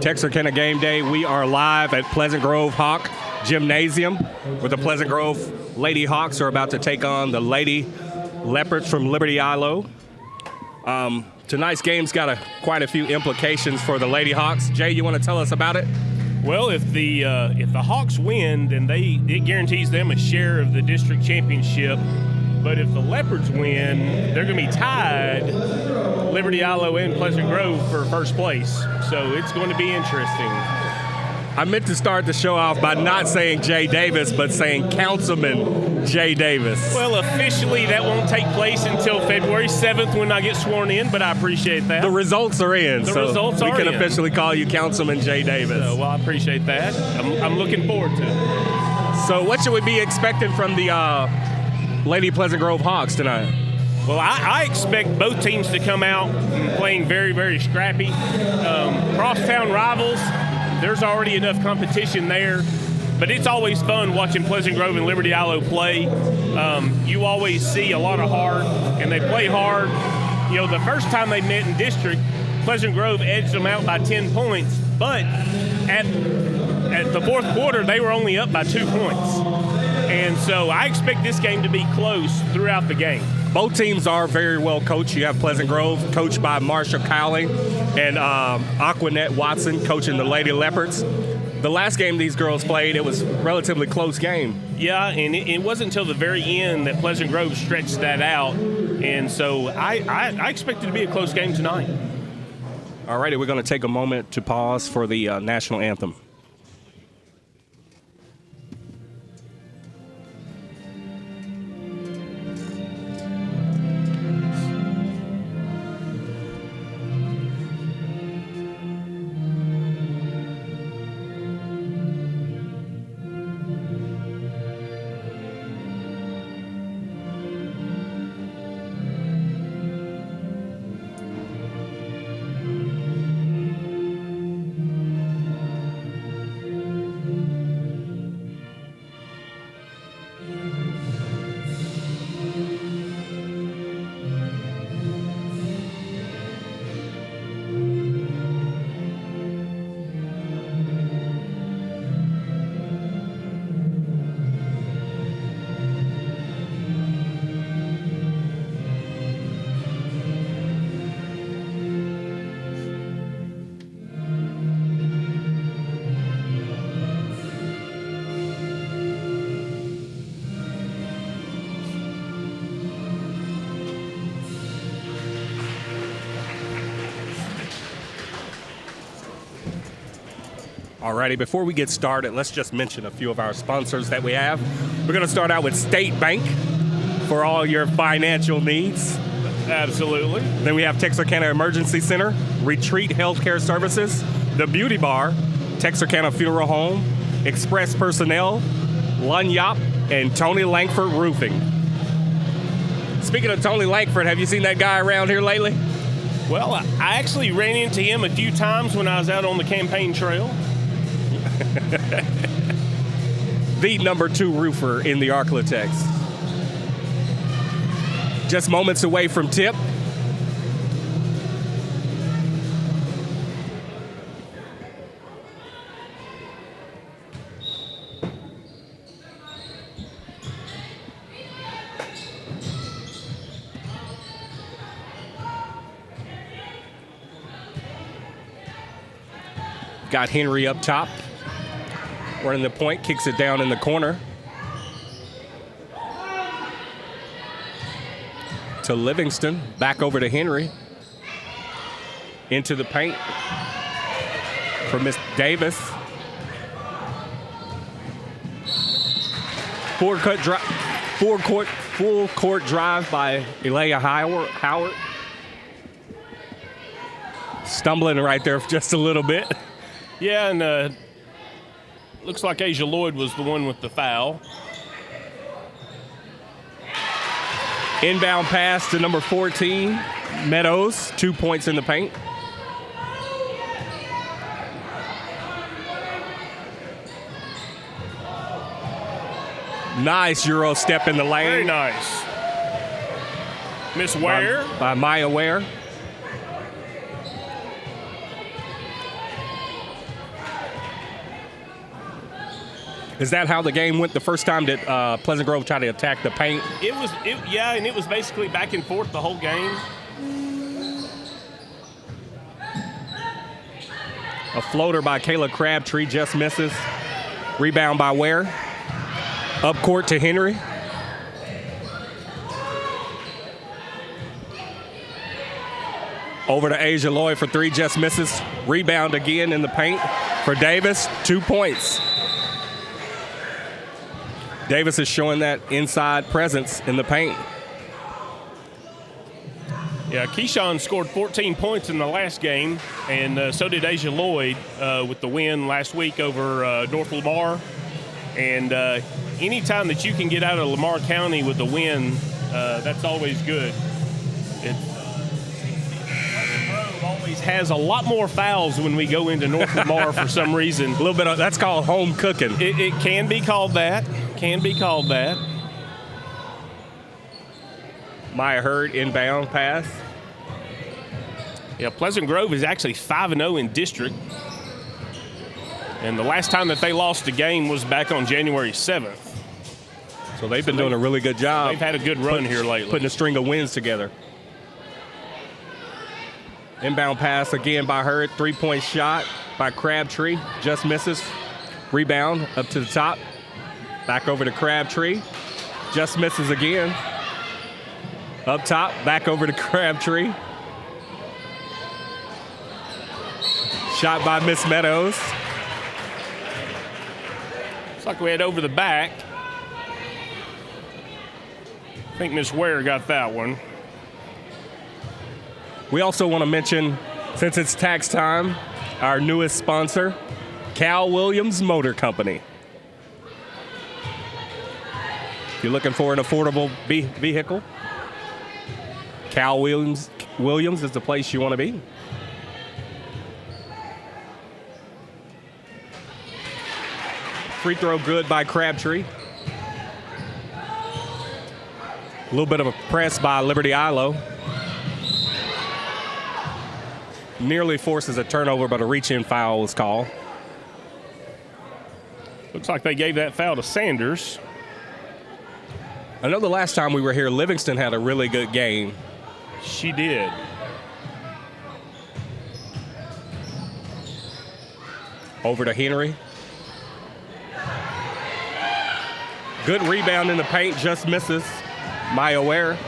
Texarkana Game Day. We are live at Pleasant Grove Hawk Gymnasium, where the Pleasant Grove Lady Hawks are about to take on the Lady Leopards from Liberty Eylau. Tonight's game's got quite a few implications for the Lady Hawks. Jay, you want to tell us about it? Well, if the Hawks win, then it guarantees them a share of the district championship. But if the Leopards win, they're going to be tied, Liberty Eylau and Pleasant Grove, for first place. So it's going to be interesting. I meant to start the show off by not saying Jay Davis, but saying Councilman Jay Davis. Well, officially that won't take place until February 7th when I get sworn in, but I appreciate that. The results are in, results we are can in. officially call you Councilman Jay Davis. Well, I appreciate that. I'm looking forward to it. So what should we be expecting from the Lady Pleasant Grove Hawks tonight? Well, I expect both teams to come out playing very, very scrappy. Crosstown rivals, there's already enough competition there, but it's always fun watching Pleasant Grove and Liberty Eylau play. You always see a lot of heart, and they play hard. You know, the first time they met in district, Pleasant Grove edged them out by 10 points, but at the fourth quarter, they were only up by 2 points. And so I expect this game to be close throughout the game. Both teams are very well coached. You have Pleasant Grove, coached by Marshall Cowling, and Aquanette Watson coaching the Lady Leopards. The last game these girls played, it was a relatively close game. Yeah, and it wasn't until the very end that Pleasant Grove stretched that out. And so I expect it to be a close game tonight. All righty, we're going to take a moment to pause for the national anthem. Alrighty, before we get started, let's just mention a few of our sponsors that we have. We're going to start out with State Bank for all your financial needs. Absolutely. Then we have Texarkana Emergency Center, Retreat Healthcare Services, The Beauty Bar, Texarkana Funeral Home, Express Personnel, Lunyop, and Tony Langford Roofing. Speaking of Tony Langford, have you seen that guy around here lately? Well, I actually ran into him a few times when I was out on the campaign trail. The number 2 roofer in the Arklatex. Just moments away from tip. got Henry up top. Running the point, kicks it down in the corner. To Livingston, back over to Henry. Into the paint for Miss Davis. Full court drive by Eylau Howard. Stumbling right there just a little bit. Yeah, and looks like Asia Lloyd was the one with the foul. Inbound pass to number 14, Meadows, 2 points in the paint. Nice Euro step in the lane. Very nice. Miss Ware. By Maya Ware. Is that how the game went the first time that Pleasant Grove tried to attack the paint? Yeah, and it was basically back and forth the whole game. A floater by Kayla Crabtree just misses. Rebound by Ware. Up court to Henry. Over to Asia Lloyd for three, just misses. Rebound again in the paint for Davis, 2 points. Davis is showing that inside presence in the paint. Yeah, Keyshawn scored 14 points in the last game, and so did Asia Lloyd with the win last week over North Lamar. And anytime that you can get out of Lamar County with a win, that's always good. Always has a lot more fouls when we go into North Lamar for some reason. A little bit of, that's called home cooking. It can be called that. Can be called that. Maya Hurd inbound pass. Yeah, Pleasant Grove is actually 5-0 in district. And the last time that they lost a game was back on January 7th. So they've been doing a really good job. They've had a good run here lately. Putting a string of wins together. Inbound pass again by Hurd. 3-point shot by Crabtree. Just misses. Rebound up to the top. Back over to Crabtree. Just misses again. Up top. Back over to Crabtree. Shot by Miss Meadows. Looks like we had over the back. I think Miss Ware got that one. We also want to mention, since it's tax time, our newest sponsor, Cal Williams Motor Company. If you're looking for an affordable vehicle, Cal Williams is the place you want to be. Free throw good by Crabtree. A little bit of a press by Liberty Eylau. Nearly forces a turnover, but a reach-in foul was called. Looks like they gave that foul to Sanders. I know the last time we were here, Livingston had a really good game. She did. Over to Henry. Good rebound in the paint, just misses. Maya Ware.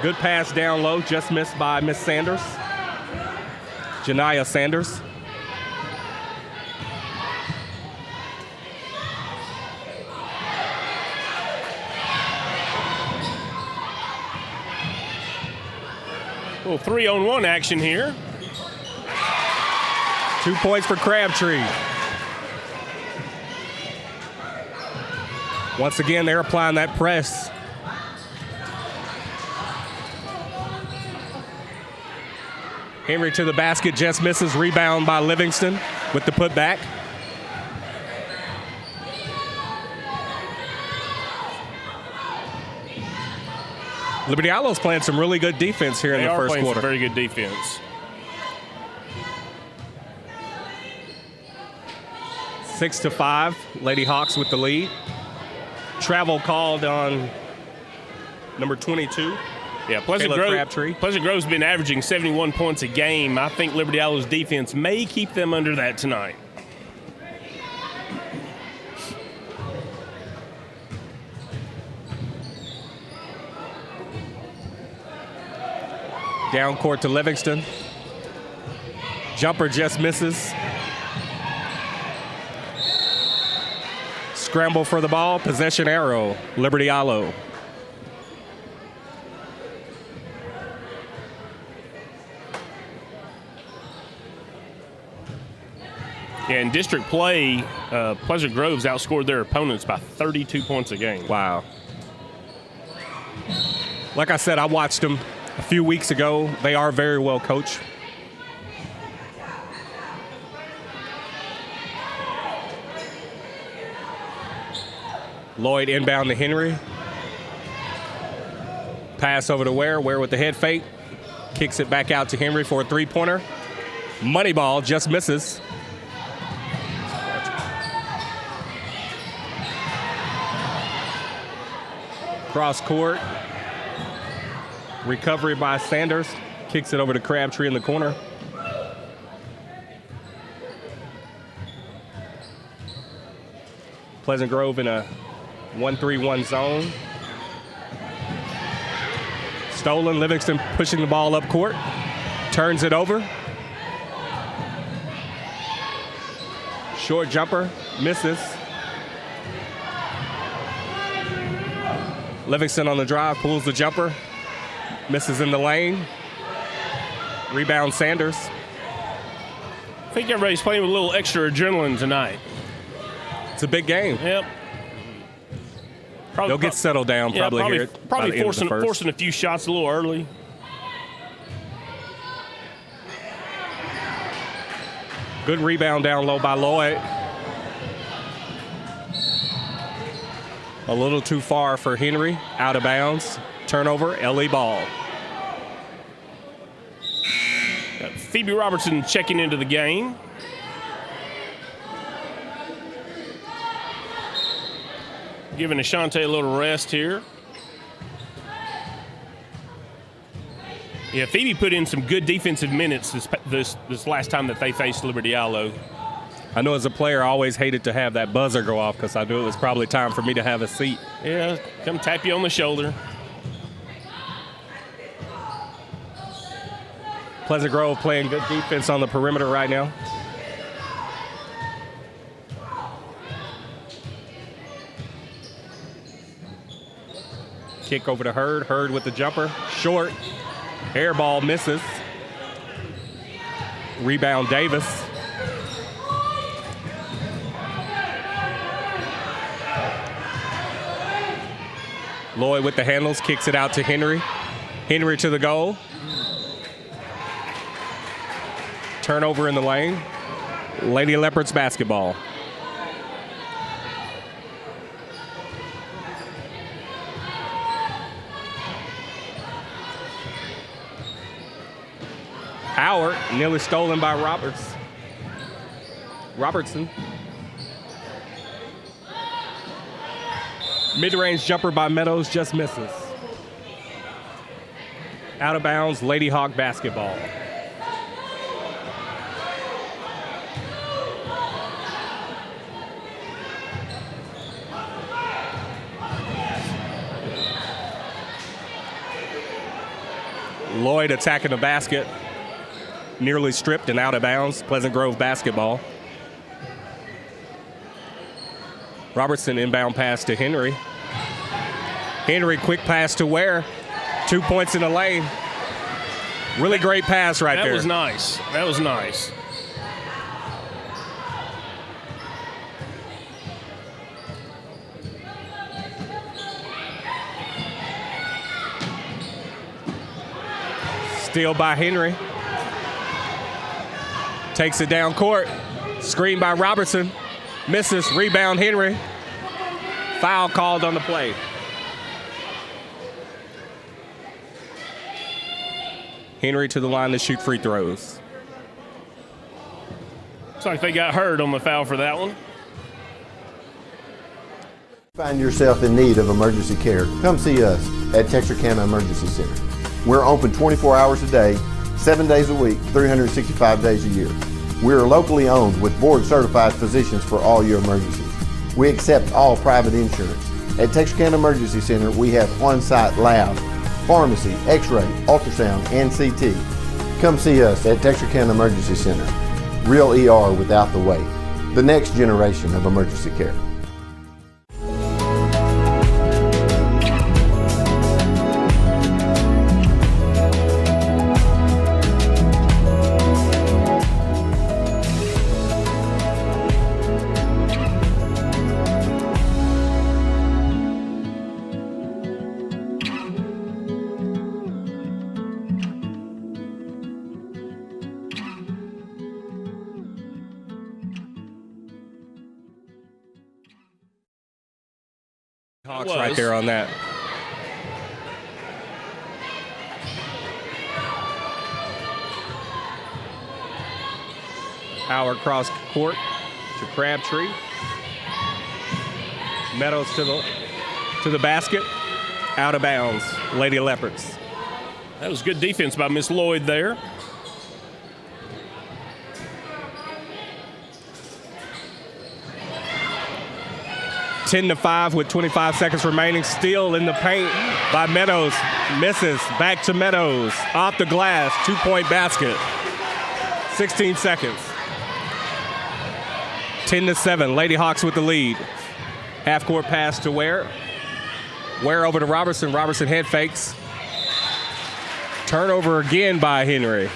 Good pass down low, just missed by Miss Sanders. Janiyah Sanders. A little 3-on-1 action here. 2 points for Crabtree. Once again, they're applying that press. Henry to the basket, just misses. Rebound by Livingston with the putback. Liberty Eyelou's playing some really good defense here in the first quarter. They are playing some very good defense. 6-5, Lady Hawks with the lead. Travel called on number 22. Yeah, Pleasant Grove's been averaging 71 points a game. I think Liberty Eylau's defense may keep them under that tonight. Down court to Livingston. Jumper just misses. Scramble for the ball. Possession arrow. Liberty Eylau. Yeah, in district play, Pleasant Grove's outscored their opponents by 32 points a game. Wow. Like I said, I watched them a few weeks ago. They are very well coached. Lloyd inbound to Henry. Pass over to Ware. Ware with the head fake. Kicks it back out to Henry for a three-pointer. Money ball just misses. Cross court. Recovery by Sanders. Kicks it over to Crabtree in the corner. Pleasant Grove in a 1-3-1 zone. Stolen. Livingston pushing the ball up court. Turns it over. Short jumper. Misses. Livingston on the drive. Pulls the jumper. Misses in the lane. Rebound Sanders. I think everybody's playing with a little extra adrenaline tonight. It's a big game. Yep. They'll get settled down probably here. Probably forcing a few shots a little early. Good rebound down low by Lloyd. A little too far for Henry. Out of bounds. Turnover. LE ball. Phoebe Robertson checking into the game. Giving Ashante a little rest here. Yeah, Phoebe put in some good defensive minutes this last time that they faced Liberty Eylau. I know as a player, I always hated to have that buzzer go off because I knew it was probably time for me to have a seat. Yeah, come tap you on the shoulder. Pleasant Grove playing good defense on the perimeter right now. Kick over to Hurd. Hurd with the jumper. Short. Air ball misses. Rebound Davis. Lloyd with the handles. Kicks it out to Henry. Henry to the goal. Turnover in the lane. Lady Leopards basketball. Howard, nearly stolen by Robertson. Mid-range jumper by Meadows just misses. Out of bounds, Lady Hawk basketball. Lloyd attacking the basket. Nearly stripped and out of bounds. Pleasant Grove basketball. Robertson inbound pass to Henry. Henry quick pass to Ware. 2 points in the lane. Really great pass right there. That was nice. That was nice. Steal by Henry. Takes it down court. Screen by Robertson. Misses. Rebound Henry. Foul called on the play. Henry to the line to shoot free throws. Looks like they got hurt on the foul for that one. Find yourself in need of emergency care, come see us at Texarkana Emergency Center. We're open 24 hours a day, 7 days a week, 365 days a year. We're locally owned with board-certified physicians for all your emergencies. We accept all private insurance. At Texarkana Emergency Center, we have on-site lab, pharmacy, x-ray, ultrasound, and CT. Come see us at Texarkana Emergency Center. Real ER without the wait. The next generation of emergency care. Hawks right there on that. Howard cross court to Crabtree. Meadows to the basket. Out of bounds. Lady Leopards. That was good defense by Miss Lloyd there. Ten to 5 with 25 seconds remaining. Steal in the paint by Meadows. Misses. Back to Meadows. Off the glass. 2-point basket. 16 seconds. 10 to 7. Lady Hawks with the lead. Half court pass to Ware. Ware over to Robertson. Robertson head fakes. Turnover again by Henry.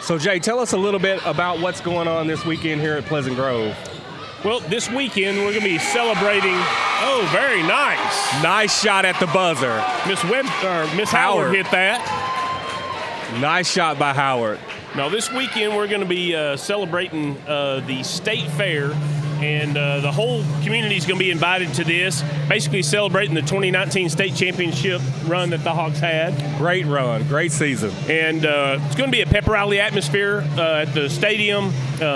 So, Jay, tell us a little bit about what's going on this weekend here at Pleasant Grove. Well, this weekend we're going to be celebrating. Oh, very nice. Nice shot at the buzzer. Miss Howard hit that. Nice shot by Howard. Now, this weekend we're going to be celebrating the State Fair, and the whole community is going to be invited to this, basically celebrating the 2019 state championship run that the Hawks had. Great run, great season. And it's going to be a pep rally atmosphere at the stadium.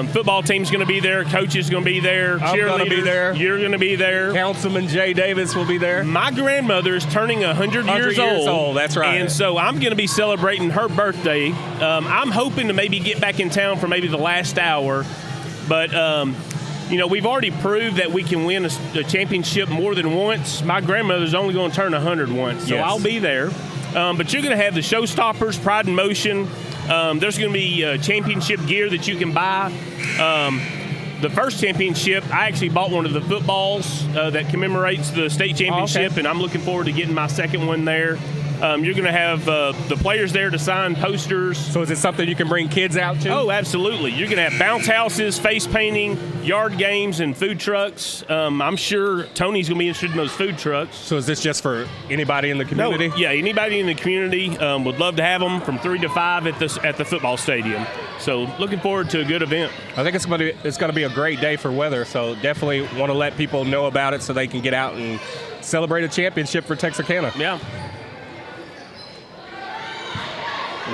Football team's going to be there. Coach is going to be there. I'm going to be there. You're going to be there. Councilman Jay Davis will be there. My grandmother is turning 100 years old. That's right. And so I'm going to be celebrating her birthday. I'm hoping to maybe get back in town for maybe the last hour. But, you know, we've already proved that we can win a championship more than once. My grandmother's only going to turn 100 once, so yes. I'll be there. But you're going to have the showstoppers, Pride in Motion. There's going to be championship gear that you can buy. The first championship, I actually bought one of the footballs that commemorates the state championship, and I'm looking forward to getting my second one there. You're going to have the players there to sign posters. So is it something you can bring kids out to? Oh, absolutely. You're going to have bounce houses, face painting, yard games, and food trucks. I'm sure Tony's going to be interested in those food trucks. So is this just for anybody in the community? No, yeah, anybody in the community. Would love to have them from 3 to 5 at the football stadium. So looking forward to a good event. I think it's going to be a great day for weather, so definitely want to let people know about it so they can get out and celebrate a championship for Texarkana. Yeah.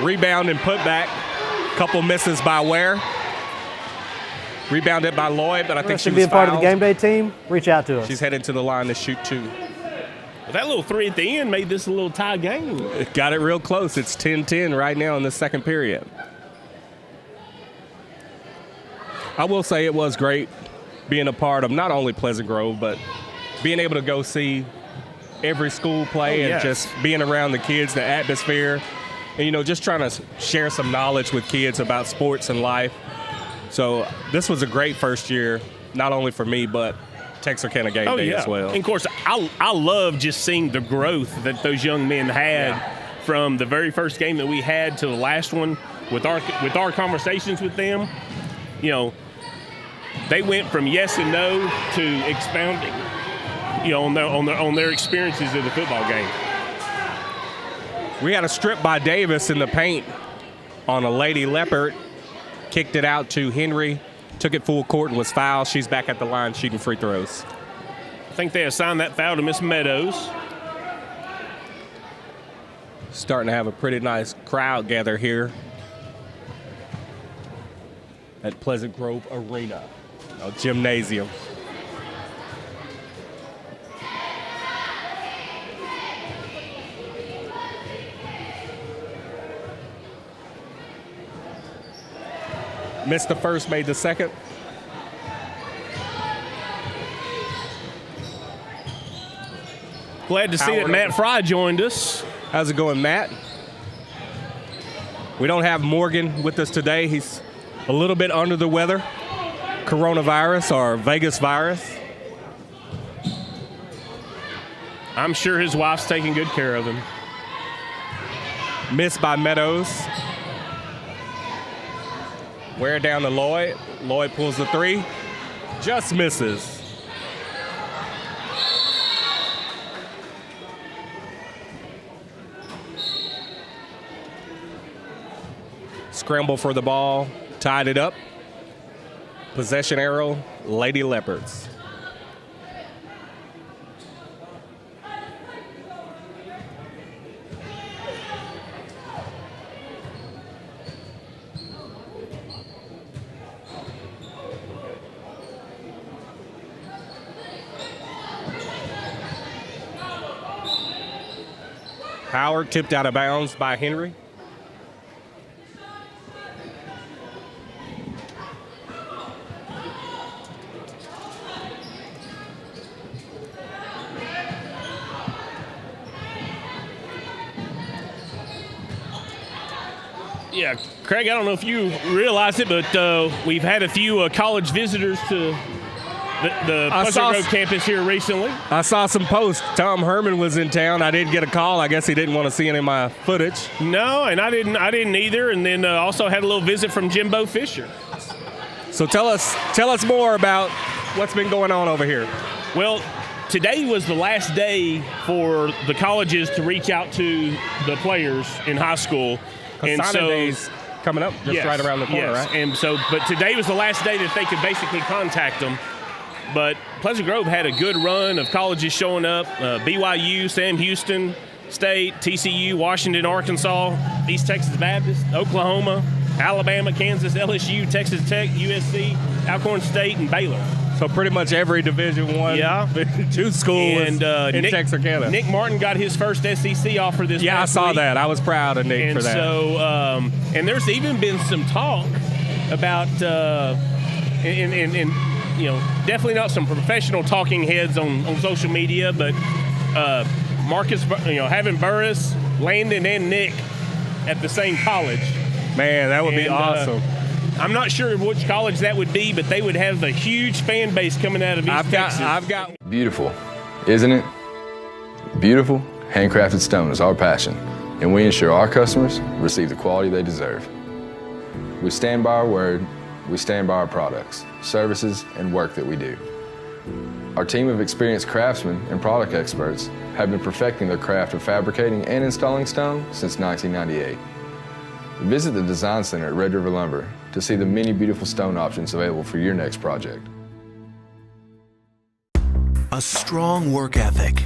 Rebound and put back. Couple misses by Ware. Rebounded by Lloyd, but I think she was be a part of fouled. the game day team, reach out to us. She's headed to the line to shoot 2. Well, that little 3 at the end made this a little tie game. It got it real close. It's 10-10 right now in the second period. I will say it was great being a part of not only Pleasant Grove, but being able to go see every school play and just being around the kids, the atmosphere. And, you know, just trying to share some knowledge with kids about sports and life. So this was a great first year, not only for me, but Texarkana game day as well. And of course, I love just seeing the growth that those young men had from the very first game that we had to the last one with our conversations with them. You know, they went from yes and no to expounding, you know, on their experiences of the football game. We had a strip by Davis in the paint on a Lady Leopard. Kicked it out to Henry. Took it full court and was fouled. She's back at the line shooting free throws. I think they assigned that foul to Miss Meadows. Starting to have a pretty nice crowd gather here. at Pleasant Grove Arena, a gymnasium. Missed the first, made the second. Glad to see that Matt Fry joined us. How's it going, Matt? We don't have Morgan with us today. He's a little bit under the weather. Coronavirus or Vegas virus. I'm sure his wife's taking good care of him. Missed by Meadows. Wear down to Lloyd. Lloyd pulls the three. Just misses. Scramble for the ball. Tied it up. Possession arrow, Lady Leopards. Howard tipped out of bounds by Henry. Yeah, Craig, I don't know if you realize it, but we've had a few college visitors to the Pleasant Grove campus here recently. I saw some posts. Tom Herman was in town. I didn't get a call. I guess he didn't want to see any of my footage. No, and I didn't either. And then also had a little visit from Jimbo Fisher. So tell us more about what's been going on over here. Well, today was the last day for the colleges to reach out to the players in high school. And so Day's coming up just right around the corner, right? And so, but today was the last day that they could basically contact them. But Pleasant Grove had a good run of colleges showing up. BYU, Sam Houston State, TCU, Washington, Arkansas, East Texas Baptist, Oklahoma, Alabama, Kansas, LSU, Texas Tech, USC, Alcorn State, and Baylor. So pretty much every Division I, Division II school in Texarkana. Nick Martin got his first SEC offer this I saw week. that. I was proud of Nick for that. And so, and there's even been some talk about, you know, definitely not some professional talking heads on social media, but Marcus, you know, having Burris, Landon, and Nick at the same college. Man, that would be awesome. I'm not sure which college that would be, but they would have a huge fan base coming out of East Texas. Beautiful, isn't it? Beautiful, handcrafted stone is our passion, and we ensure our customers receive the quality they deserve. We stand by our word, we stand by our products, services, and work that we do. Our team of experienced craftsmen and product experts have been perfecting their craft of fabricating and installing stone since 1998. Visit the Design Center at Red River Lumber to see the many beautiful stone options available for your next project. A strong work ethic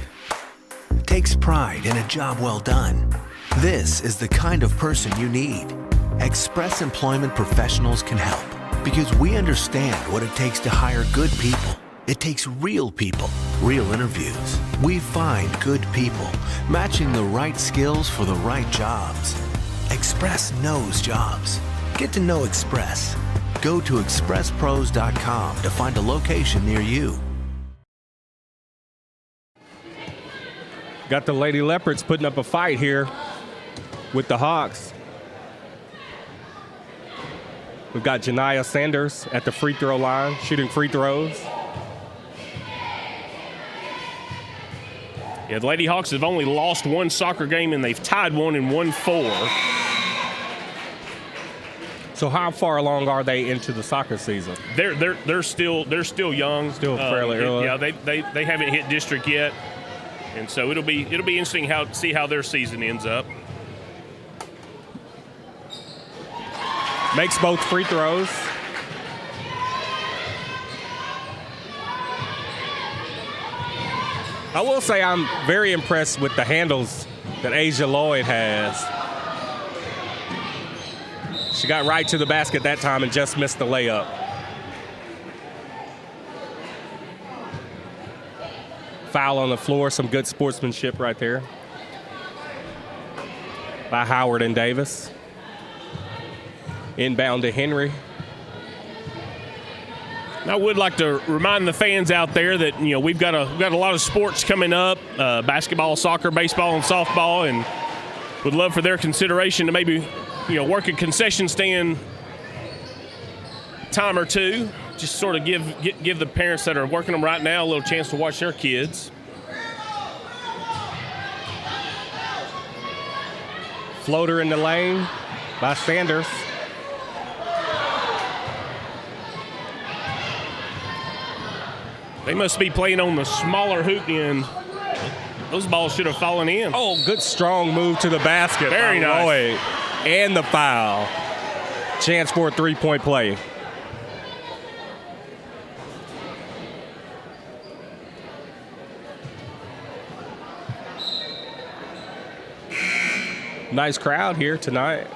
takes pride in a job well done. This is the kind of person you need. Express Employment Professionals can help because we understand what it takes to hire good people. It takes real people, real interviews. We find good people, matching the right skills for the right jobs. Express knows jobs. Get to know Express. Go to expresspros.com to find a location near you. Got the Lady Leopards putting up a fight here with the Hawks. We've got Janiyah Sanders at the free throw line, shooting free throws. Yeah, the Lady Hawks have only lost one soccer game, and they've tied one and won 4. So how far along are they into the soccer season? They're still young, still fairly early. Yeah, they haven't hit district yet, and so it'll be interesting to see how their season ends up. Makes both free throws. I will say I'm very impressed with the handles that Asia Lloyd has. She got right to the basket that time and just missed the layup. Foul on the floor, some good sportsmanship right there by Howard and Davis. Inbound to Henry. I would like to remind the fans out there that we've got a lot of sports coming up: basketball, soccer, baseball, and softball, and would love for their consideration to maybe work a concession stand time or two. Just sort of give the parents that are working them right now a little chance to watch their kids. Floater in the lane by Sanders. They must be playing on the smaller hoop end. Those balls should have fallen in. Oh, good strong move to the basket. Very nice. Lloyd. And the foul. Chance for a three-point play. Nice crowd here tonight.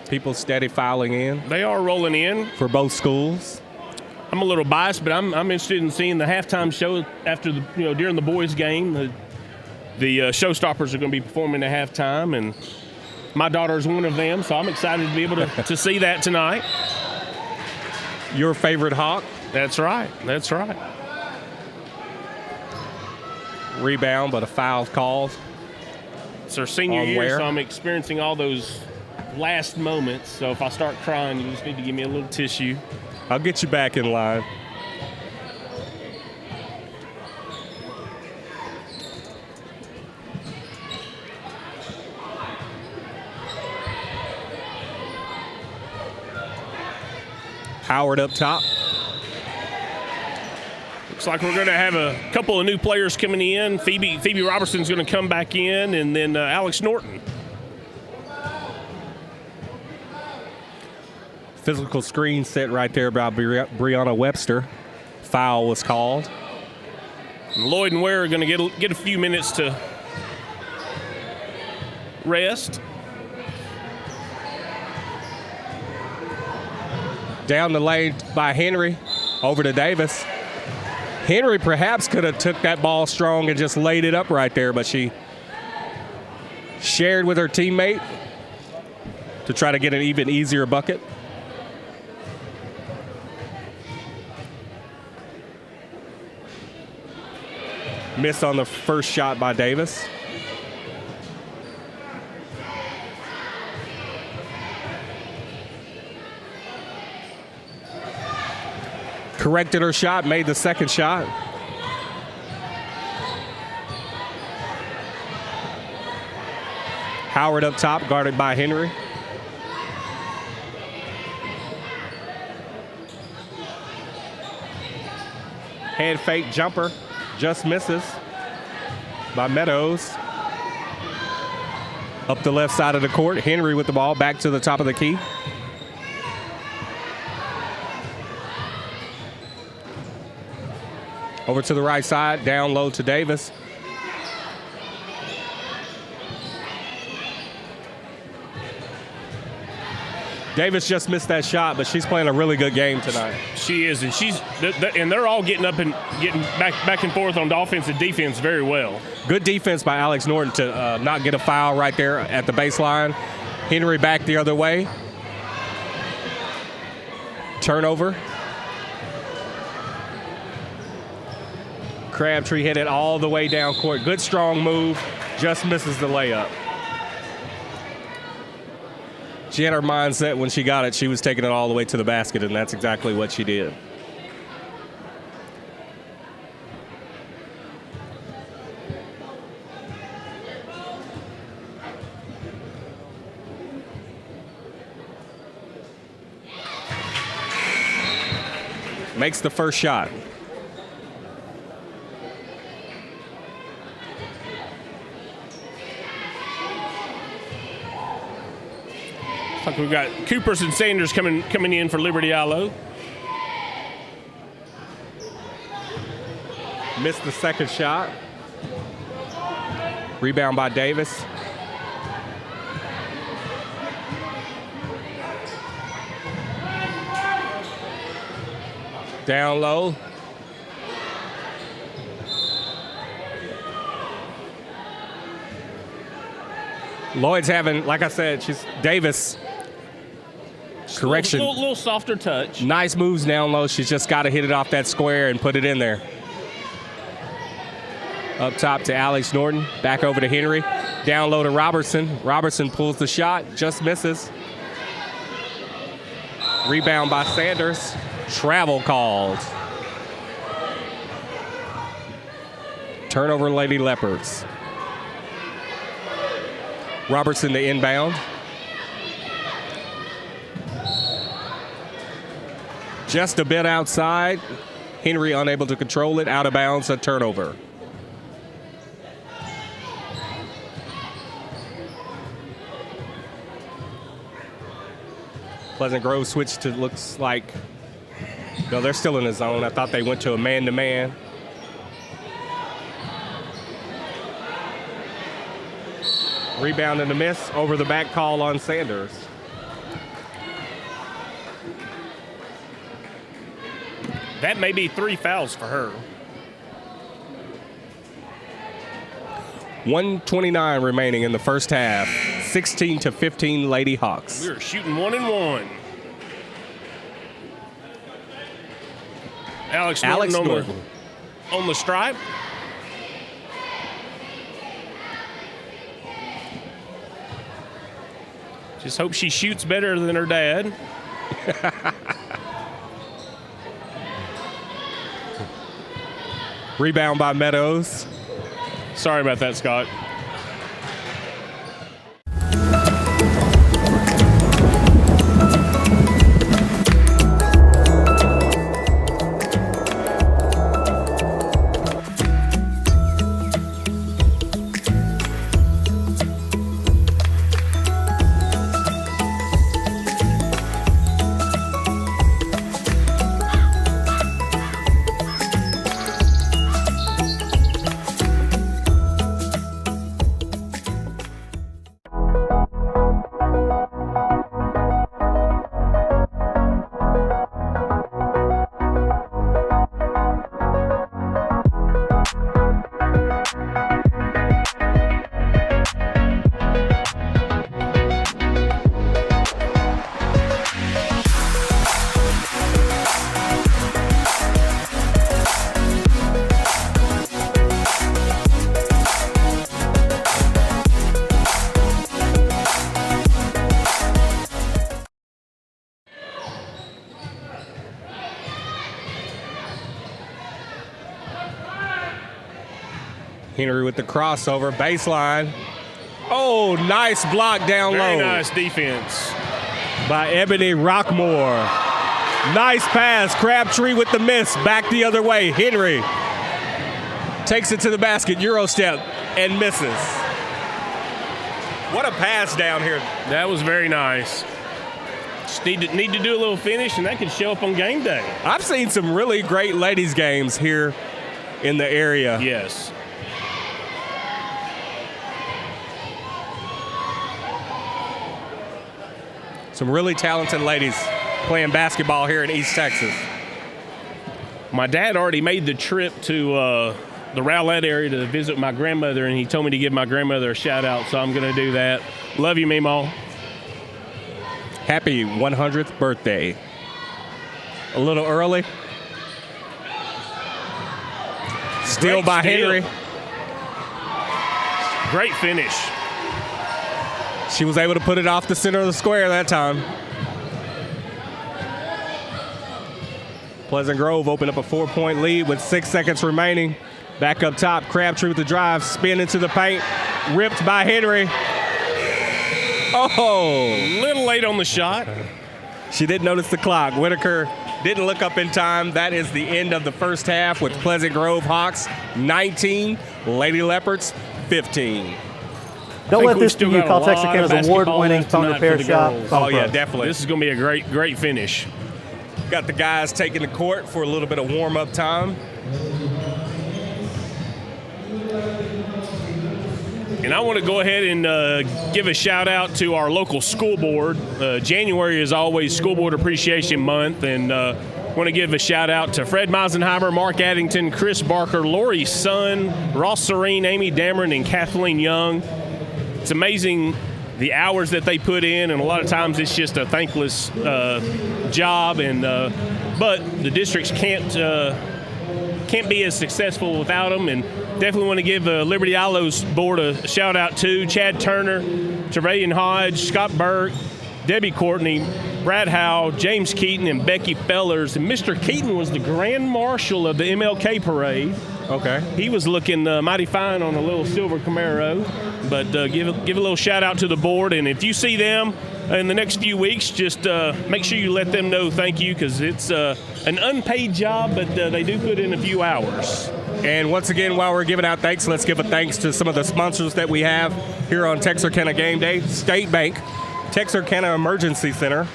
People steady filing in. They are rolling in for both schools. I'm a little biased, but I'm interested in seeing the halftime show after the during the boys' game. The showstoppers are going to be performing at halftime, and my daughter is one of them, so I'm excited to be able to see that tonight. Your favorite Hawk? That's right. That's right. Rebound, but a foul called. It's our senior year, so I'm experiencing all those last moments. So if I start crying, you just need to give me a little tissue. I'll get you back in line. Howard up top. Looks like we're going to have a couple of new players coming in. Phoebe Robertson's going to come back in, and then Alex Norton. Physical screen set right there by Brianna Webster. Foul was called. And Lloyd and Ware are going to get a few minutes to rest. Down the lane by Henry. Over to Davis. Henry perhaps could have took that ball strong and just laid it up right there, but she shared with her teammate to try to get an even easier bucket. Missed on the first shot by Davis. Corrected her shot, made the second shot. Howard up top, guarded by Henry. Head fake jumper, just misses by Meadows. Up the left side of the court, Henry with the ball, back to the top of the key. Over to the right side, down low to Davis. Davis just missed that shot, but she's playing a really good game tonight. She is, and they're all getting up and getting back and forth on the offense and defense very well. Good defense by Alex Norton to not get a foul right there at the baseline. Henry back the other way. Turnover. Crabtree hit it all the way down court. Good strong move, just misses the layup. She had her mindset when she got it. She was taking it all the way to the basket, and that's exactly what she did. Makes the first shot. Like we've got Coopers and Sanders coming in for Liberty Eylau. Missed the second shot. Rebound by Davis. Down low. Lloyd's having, like I said, Davis. Correction. A little softer touch. Nice moves down low. She's just got to hit it off that square and put it in there. Up top to Alex Norton. Back over to Henry. Down low to Robertson. Robertson pulls the shot. Just misses. Rebound by Sanders. Travel called. Turnover, Lady Leopards. Robertson to inbound. Just a bit outside. Henry unable to control it. Out of bounds, a turnover. Pleasant Grove switched to, looks like, no, they're still in the zone. I thought they went to a man-to-man. Rebound and a miss. Over the back call on Sanders. That may be 3 fouls for her. 1:29 remaining in the first half. 16-15 Lady Hawks. We're shooting 1 and 1. Alex Norton on the stripe. Just hope she shoots better than her dad. Rebound by Meadows. Sorry about that, Scott. Henry with the crossover, baseline. Oh, nice block down low. Very nice defense by Ebony Rockmore. Nice pass, Crabtree with the miss, back the other way. Henry takes it to the basket, Euro step, and misses. What a pass down here. That was very nice. Just need to do a little finish, and that could show up on game day. I've seen some really great ladies games here in the area. Yes. Some really talented ladies playing basketball here in East Texas. My dad already made the trip to the Rowlett area to visit my grandmother, and he told me to give my grandmother a shout out, so I'm going to do that. Love you, Meemaw. Happy 100th birthday. A little early. Steal by Henry. Great finish. She was able to put it off the center of the square that time. Pleasant Grove opened up a 4-point lead with 6 seconds remaining. Back up top, Crabtree with the drive, spin into the paint, ripped by Henry. Oh! A little late on the shot. She didn't notice the clock. Whitaker didn't look up in time. That is the end of the first half with Pleasant Grove Hawks 19, Lady Leopards 15. Don't let this be you call Texarkana's award-winning phone repair shop. Oh, yeah, definitely. This is going to be a great finish. Got the guys taking the court for a little bit of warm-up time. And I want to go ahead and give a shout-out to our local school board. January is always School Board Appreciation Month, and Want to give a shout out to Fred Meisenheimer, Mark Addington, Chris Barker, Lori Sun, Ross Serene, Amy Dameron, and Kathleen Young. It's amazing the hours that they put in, and a lot of times it's just a thankless job. And but the districts can't be as successful without them. And definitely want to give Liberty Eylau's board a shout out to Chad Turner, Trevelyan Hodge, Scott Burke, Debbie Courtney, Brad Howe, James Keaton, and Becky Fellers. And Mr. Keaton was the Grand Marshal of the MLK Parade. Okay. He was looking mighty fine on a little silver Camaro. But give a little shout out to the board. And if you see them in the next few weeks, just make sure you let them know thank you, because it's an unpaid job, but they do put in a few hours. And once again, while we're giving out thanks, let's give a thanks to some of the sponsors that we have here on Texarkana Game Day. State Bank, Texarkana Emergency Center,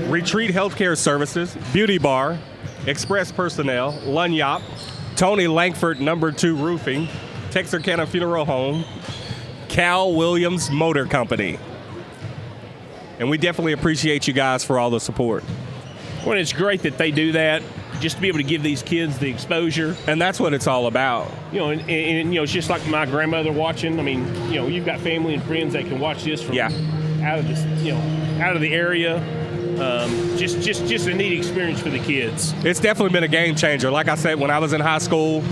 Retreat Healthcare Services, Beauty Bar, Express Personnel, Lunyop, Tony Langford No. 2 Roofing, Texarkana Funeral Home, Cal Williams Motor Company. And we definitely appreciate you guys for all the support. Well, it's great that they do that, just to be able to give these kids the exposure. And that's what it's all about. You know, and you know, it's just like my grandmother watching. I mean, you know, you've got family and friends that can watch this from out of this, you know, out of the area. Just a neat experience for the kids. It's definitely been a game changer. Like I said, when I was in high school,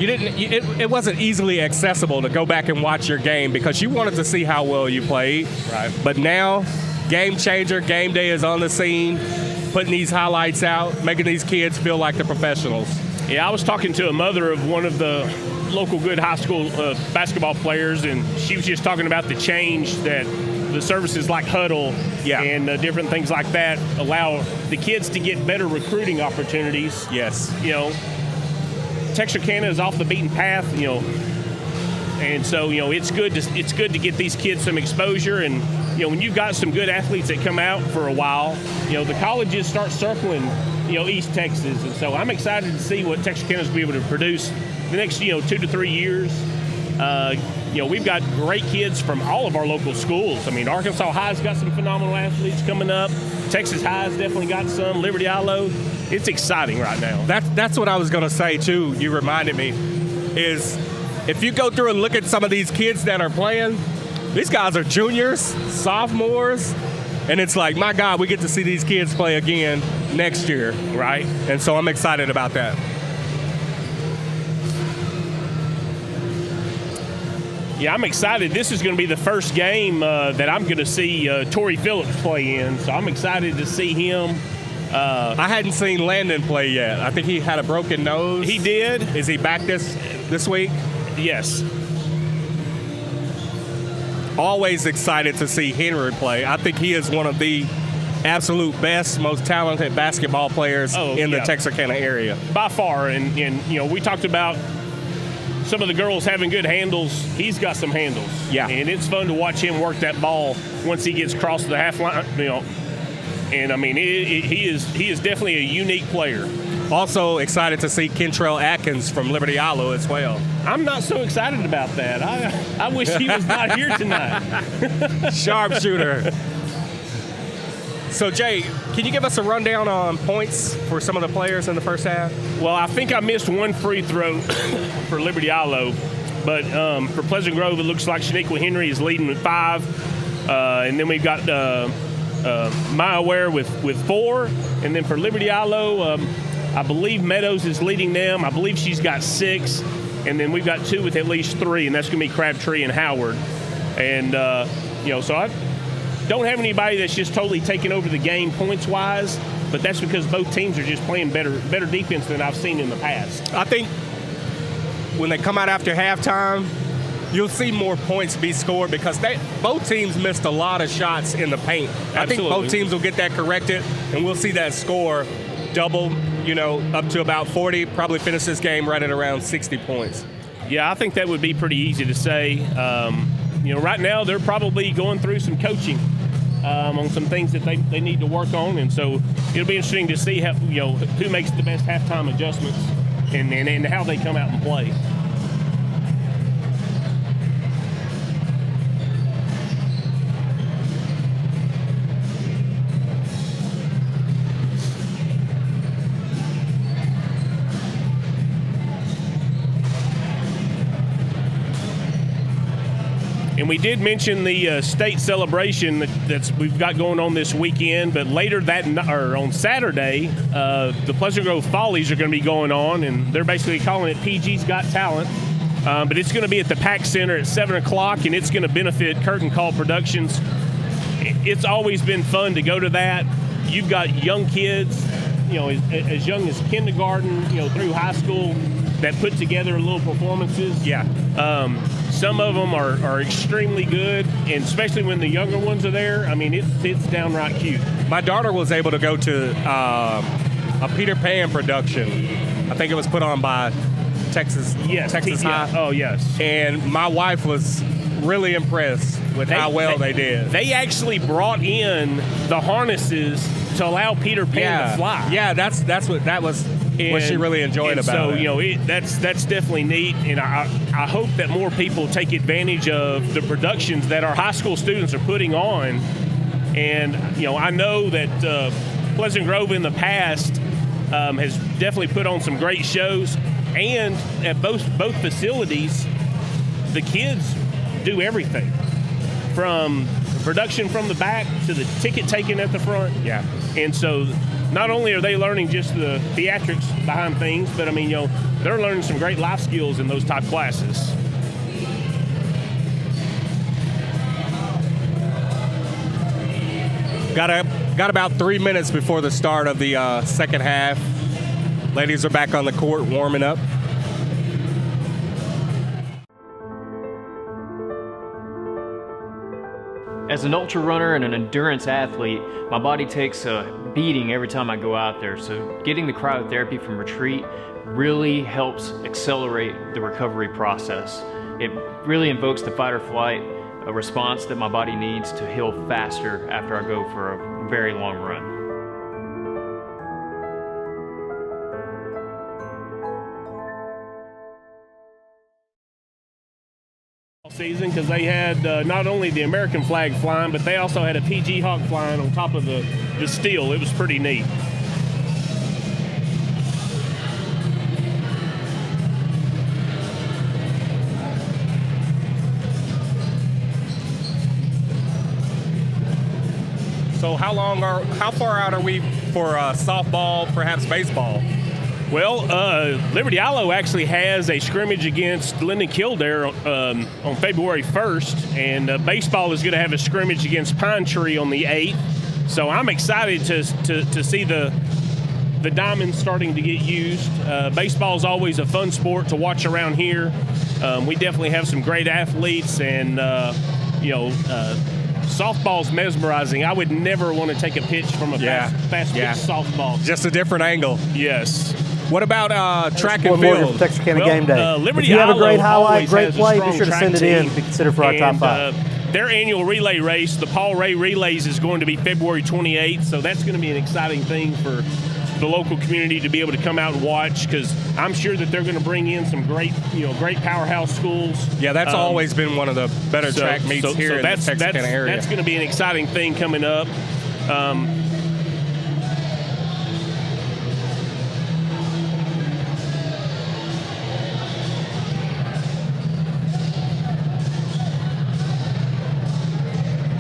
it wasn't easily accessible to go back and watch your game because you wanted to see how well you played. Right. But now, game changer, game day is on the scene, putting these highlights out, making these kids feel like they're professionals. Yeah, I was talking to a mother of one of the local good high school basketball players, and she was just talking about the change that the services like Huddle and different things like that allow the kids to get better recruiting opportunities. Yes. You know, Texarkana is off the beaten path, you know, and so, you know, it's good to get these kids some exposure. And, you know, when you've got some good athletes that come out for a while, you know, the colleges start circling, you know, East Texas. And so I'm excited to see what Texarkana's will be able to produce the next, you know, 2 to 3 years. You know, we've got great kids from all of our local schools. I mean, Arkansas High's got some phenomenal athletes coming up. Texas High's definitely got some. Liberty Eylau. It's exciting right now. That's what I was going to say, too. You reminded me, is if you go through and look at some of these kids that are playing, these guys are juniors, sophomores, and it's like, my God, we get to see these kids play again next year, right? And so I'm excited about that. Yeah, I'm excited. This is going to be the first game that I'm going to see Torrey Phillips play in, so I'm excited to see him. I hadn't seen Landon play yet. I think he had a broken nose. He did. Is he back this week? Yes. Always excited to see Henry play. I think he is one of the absolute best, most talented basketball players in the Texarkana area. By far. And, you know, we talked about some of the girls having good handles. He's got some handles. Yeah. And it's fun to watch him work that ball once he gets across the half line, you know. And, I mean, he is definitely a unique player. Also excited to see Kentrell Atkins from Liberty Eylau as well. I'm not so excited about that. I wish he was not here tonight. Sharpshooter. So, Jay, can you give us a rundown on points for some of the players in the first half? Well, I think I missed one free throw for Liberty Eylau. But for Pleasant Grove, it looks like Shaniqua Henry is leading with 5. And then we've got Maya Ware with 4. And then for Liberty Eylau, I believe Meadows is leading them. I believe she's got 6. And then we've got 2 with at least 3, and that's going to be Crabtree and Howard. And, you know, so I don't have anybody that's just totally taking over the game points-wise, but that's because both teams are just playing better defense than I've seen in the past. I think when they come out after halftime, you'll see more points be scored because both teams missed a lot of shots in the paint. Absolutely. I think both teams will get that corrected, and we'll see that score double, you know, up to about 40, probably finish this game right at around 60 points. Yeah, I think that would be pretty easy to say. You know, right now they're probably going through some coaching on some things that they need to work on, and so it'll be interesting to see how, you know, who makes the best halftime adjustments and how they come out and play. And we did mention the state celebration that's we've got going on this weekend, but later on Saturday, the Pleasant Grove Follies are going to be going on, and they're basically calling it PG's Got Talent. But it's going to be at the PAC Center at 7 o'clock, and it's going to benefit Curtain Call Productions. It's always been fun to go to that. You've got young kids, as young as kindergarten, through high school, that put together little performances. Yeah. Some of them are extremely good, and especially when the younger ones are there. I mean, it's downright cute. My daughter was able to go to a Peter Pan production. I think it was put on by Texas High. Oh, yes. And my wife was really impressed with how well they did. They actually brought in the harnesses to allow Peter Pan to fly. Yeah, that's what she really enjoyed about it. So, that's definitely neat, and I hope that more people take advantage of the productions that our high school students are putting on. And, I know that Pleasant Grove in the past has definitely put on some great shows, and at both facilities, the kids do everything from production from the back to the ticket taking at the front. Yeah. And so not only are they learning just the theatrics behind things, but they're learning some great life skills in those type classes. Got about 3 minutes before the start of the second half. Ladies are back on the court warming up. As an ultra runner and an endurance athlete, my body takes a beating every time I go out there. So getting the cryotherapy from Retreat really helps accelerate the recovery process. It really invokes the fight or flight, a response that my body needs to heal faster after I go for a very long run. Season, because they had not only the American flag flying, but they also had a PG Hawk flying on top of the steel. It was pretty neat. So how far out are we for softball, perhaps baseball? Well, Liberty Eylau actually has a scrimmage against Linden Kildare on February 1st, and baseball is going to have a scrimmage against Pine Tree on the 8th. So I'm excited to see the diamonds starting to get used. Baseball is always a fun sport to watch around here. We definitely have some great athletes, and softball's mesmerizing. I would never want to take a pitch from a fast pitch softball. Just a different angle. Yes. What about track and field? Texarkana game day. Liberty if you have a great Eylau highlight, great play, be sure to track send it in. team. Be considered for our top 5. Their annual relay race, the Paul Ray Relays, is going to be February 28th, so that's going to be an exciting thing for the local community to be able to come out and watch, because I'm sure that they're going to bring in some great powerhouse schools. Yeah, that's always been one of the better track meets here in the Texarkana area. That's going to be an exciting thing coming up.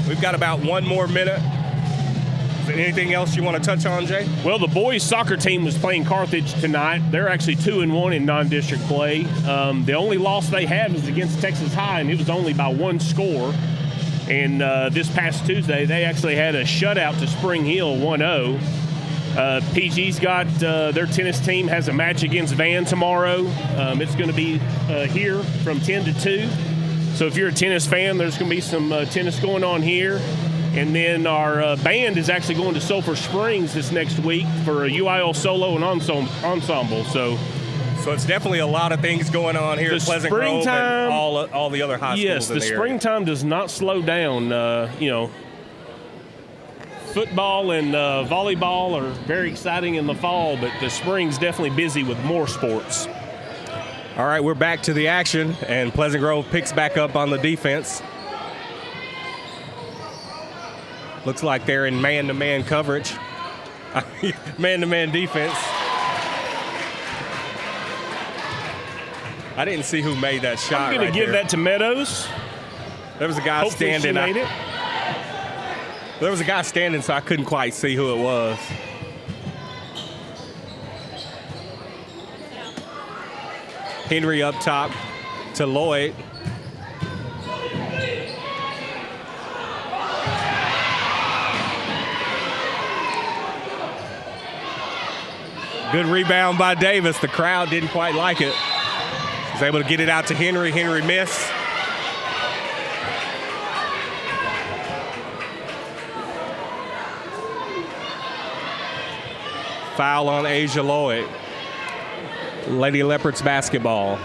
We've got about 1 more minute. Is there anything else you want to touch on, Jay? Well, the boys' soccer team was playing Carthage tonight. They're actually 2-1 in non-district play. The only loss they have is against Texas High, and it was only by 1 score. And this past Tuesday, they actually had a shutout to Spring Hill, 1-0. PG's got their tennis team has a match against Van tomorrow. It's going to be here from 10 to 2. So if you're a tennis fan, there's going to be some tennis going on here. And then our band is actually going to Sulphur Springs this next week for a UIL solo and ensemble. So it's definitely a lot of things going on here at Pleasant Grove and all the other high schools. Yes, the springtime does not slow down. Football and volleyball are very exciting in the fall, but the spring's definitely busy with more sports. All right, we're back to the action, and Pleasant Grove picks back up on the defense. Looks like they're in man-to-man coverage. Man-to-man defense. I didn't see who made that shot. I'm going to give that to Meadows. There was a guy Hopefully standing. She made it. There was a guy standing, so I couldn't quite see who it was. Henry up top to Lloyd. Good rebound by Davis. The crowd didn't quite like it. Was able to get it out to Henry. Henry missed. Foul on Asia Lloyd. Lady Leopards basketball.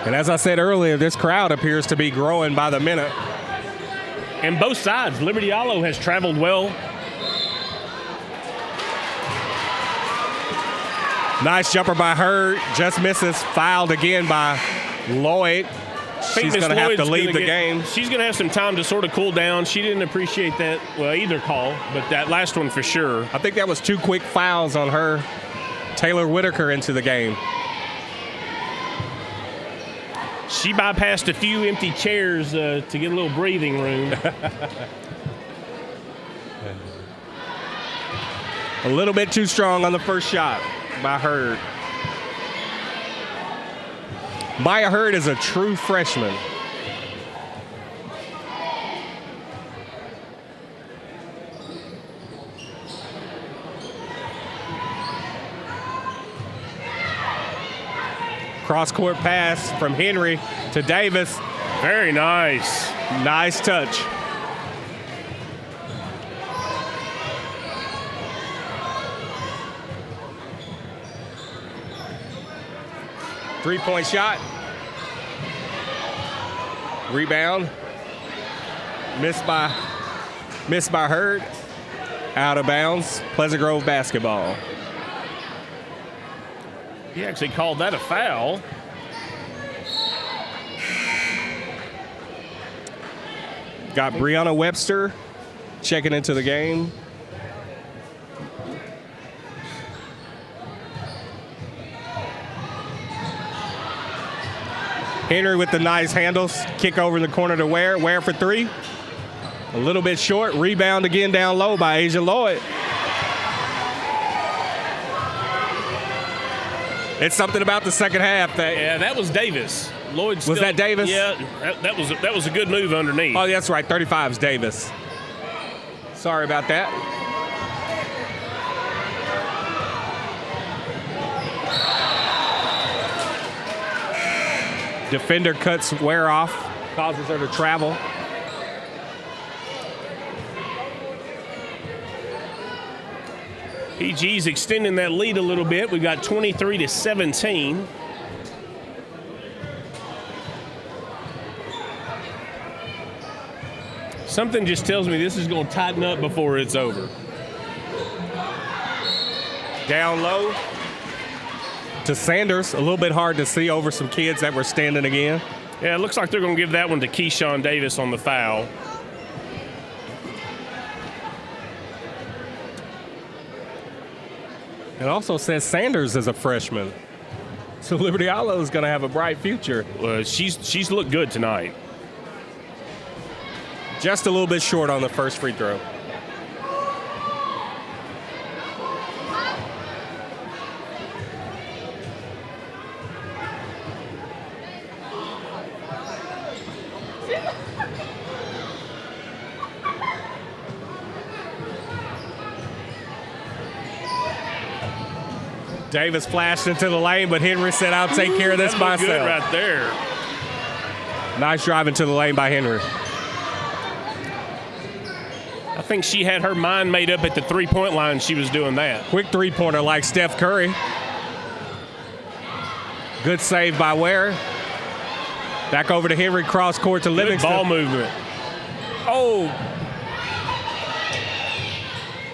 And as I said earlier, this crowd appears to be growing by the minute. And both sides, Liberty Eylau has traveled well. Nice jumper by Hurd, just misses. Fouled again by Lloyd. She's going to have to leave the game. She's going to have some time to sort of cool down. She didn't appreciate that, well, either call, but that last one for sure. I think that was 2 quick fouls on her. Taylor Whitaker into the game. She bypassed a few empty chairs to get a little breathing room. A little bit too strong on the first shot by Hurd. Maya Hurd is a true freshman. Cross-court pass from Henry to Davis. Very nice. Nice touch. Three-point shot. Rebound. Missed by Hurd. Out of bounds. Pleasant Grove basketball. He actually called that a foul. Got Brianna Webster checking into the game. Henry with the nice handles. Kick over in the corner to Ware. Ware for three. A little bit short. Rebound again down low by Asia Lloyd. It's something about the second half that was Davis. Lloyd still, was that Davis? Yeah, that was a good move underneath. Oh, that's right. 35 is Davis. Sorry about that. Defender cuts Ware off, causes her to travel. PG's extending that lead a little bit. We've got 23-17. Something just tells me this is going to tighten up before it's over. Down low to Sanders. A little bit hard to see over some kids that were standing again. Yeah, it looks like they're going to give that one to Keyshawn Davis on the foul. It also says Sanders is a freshman. So Liberty Eylau is going to have a bright future. She's looked good tonight. Just a little bit short on the first free throw. Davis flashed into the lane, but Henry said, I'll take care of this myself. Good right there. Nice drive into the lane by Henry. I think she had her mind made up at the three-point line. She was doing that. Quick three-pointer like Steph Curry. Good save by Ware. Back over to Henry, cross court to Livingston. Good ball movement. Oh.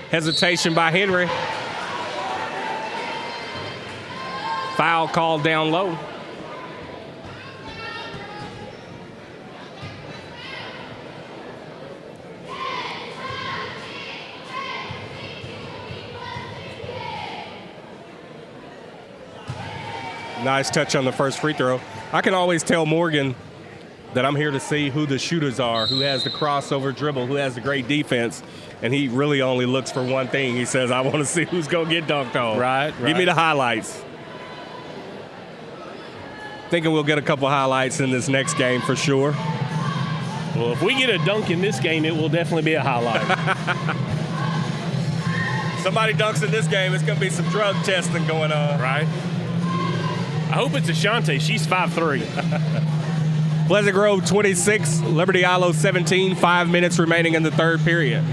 Hesitation by Henry. Foul called down low. Nice touch on the first free throw. I can always tell Morgan that I'm here to see who the shooters are, who has the crossover dribble, who has the great defense, and he really only looks for one thing. He says, I want to see who's going to get dunked on. Right. Give me the highlights. Thinking we'll get a couple highlights in this next game for sure. Well, if we get a dunk in this game, it will definitely be a highlight. Somebody dunks in this game, it's going to be some drug testing going on. Right. I hope it's Ashante. She's 5'3". Pleasant Grove 26, Liberty Eylau 17, 5 minutes remaining in the third period.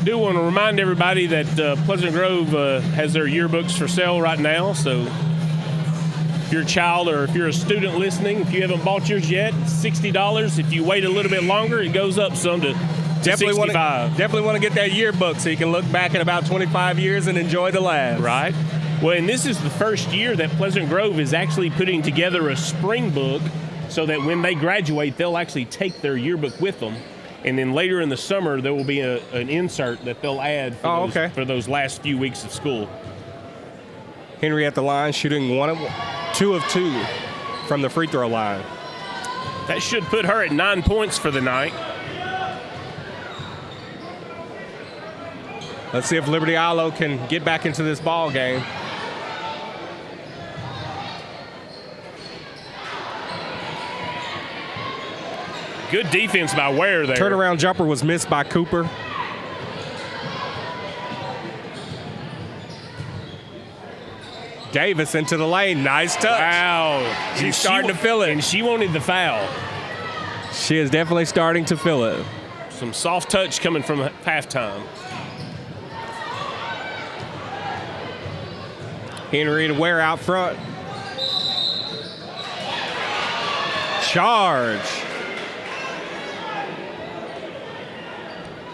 Do want to remind everybody that Pleasant Grove has their yearbooks for sale right now. So if you're a child or if you're a student listening, if you haven't bought yours yet, it's $60. If you wait a little bit longer, it goes up some to $65. Definitely want to get that yearbook so you can look back at about 25 years and enjoy the laughs. Right. Well, and this is the first year that Pleasant Grove is actually putting together a spring book so that when they graduate, they'll actually take their yearbook with them. And then later in the summer, there will be an insert that they'll add for those last few weeks of school. Henry at the line, shooting 2 of 2 from the free throw line. That should put her at 9 points for the night. Let's see if Liberty Eylau can get back into this ball game. Good defense by Ware there. Turnaround jumper was missed by Cooper. Davis into the lane. Nice touch. Wow. She's starting to feel it. And she wanted the foul. She is definitely starting to feel it. Some soft touch coming from halftime. Henry to Ware out front. Charge.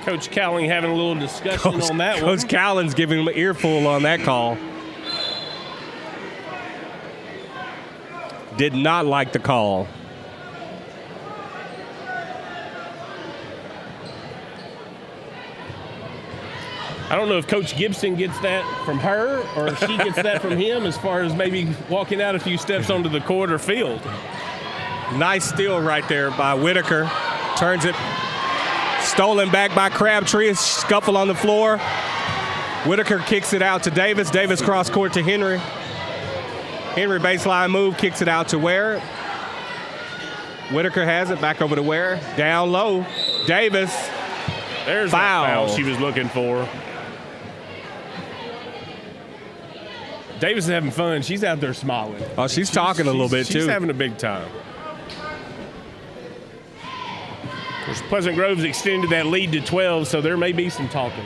Coach Cowling having a little discussion on that one. Coach Cowling's giving him an earful on that call. Did not like the call. I don't know if Coach Gibson gets that from her or if she gets that from him as far as maybe walking out a few steps onto the court or field. Nice steal right there by Whitaker. Turns it. Stolen back by Crabtree. Scuffle on the floor. Whitaker kicks it out to Davis. Davis cross court to Henry. Henry baseline move, kicks it out to Ware. Whitaker has it, back over to Ware. Down low. Davis. There's foul. That foul she was looking for. Davis is having fun. She's out there smiling. Oh, she's talking a little bit, too. She's having a big time. Of course, Pleasant Grove's extended that lead to 12, so there may be some talking.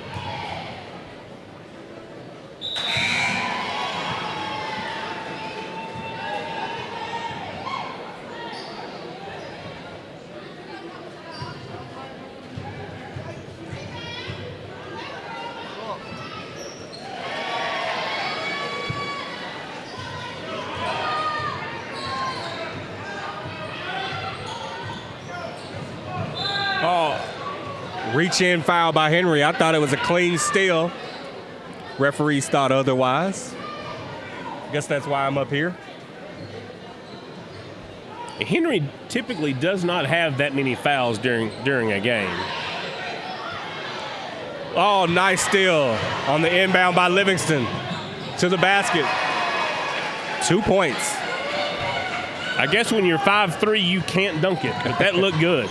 Reach-in foul by Henry. I thought it was a clean steal. Referees thought otherwise. Guess that's why I'm up here. Henry typically does not have that many fouls during a game. Oh, nice steal on the inbound by Livingston to the basket. 2 points. I guess when you're 5'3", you can't dunk it, but that looked good.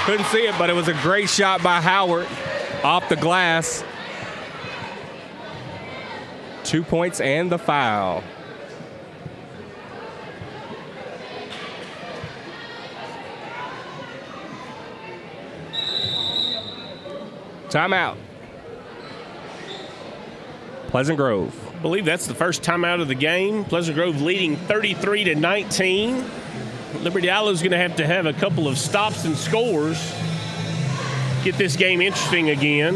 Couldn't see it, but it was a great shot by Howard off the glass. 2 points and the foul. Timeout. Pleasant Grove. I believe that's the first timeout of the game. Pleasant Grove leading 33-19. Liberty Eylau is going to have a couple of stops and scores. Get this game interesting again.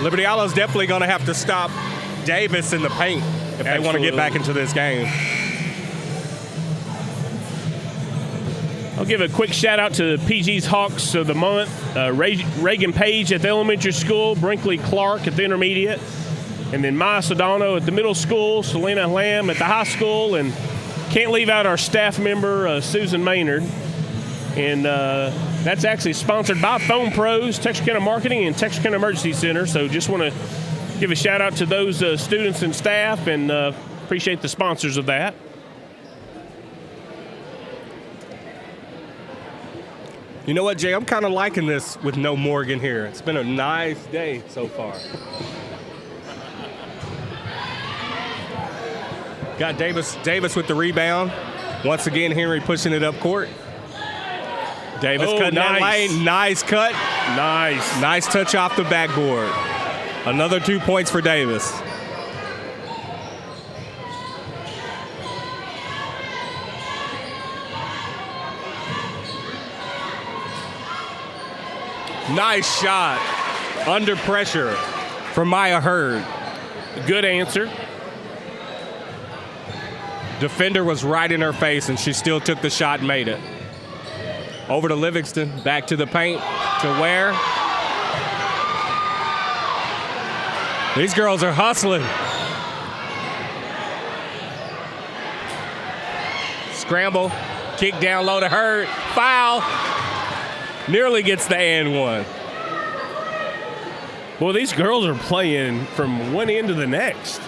Liberty Eylau is definitely going to have to stop Davis in the paint if they want to get back into this game. I'll give a quick shout out to PG's Hawks of the month. Reagan Page at the elementary school, Brinkley Clark at the intermediate, and then Maya Sodano at the middle school, Selena Lamb at the high school, and can't leave out our staff member, Susan Maynard. And that's actually sponsored by Phone Pros, Texarkana Marketing, and Texarkana Emergency Center. So just want to give a shout out to those students and staff, and appreciate the sponsors of that. You know what, Jay? I'm kind of liking this with no Morgan here. It's been a nice day so far. Got Davis with the rebound. Once again, Henry pushing it up court. Davis cutting that lane. Nice cut. Nice. Nice touch off the backboard. Another 2 points for Davis. Nice shot. Under pressure from Maya Hurd. Good answer. Defender was right in her face, and she still took the shot and made it. Over to Livingston, back to the paint, to Ware. These girls are hustling. Scramble, kick down low to Hurd, foul. Nearly gets the and one. Well, these girls are playing from one end to the next.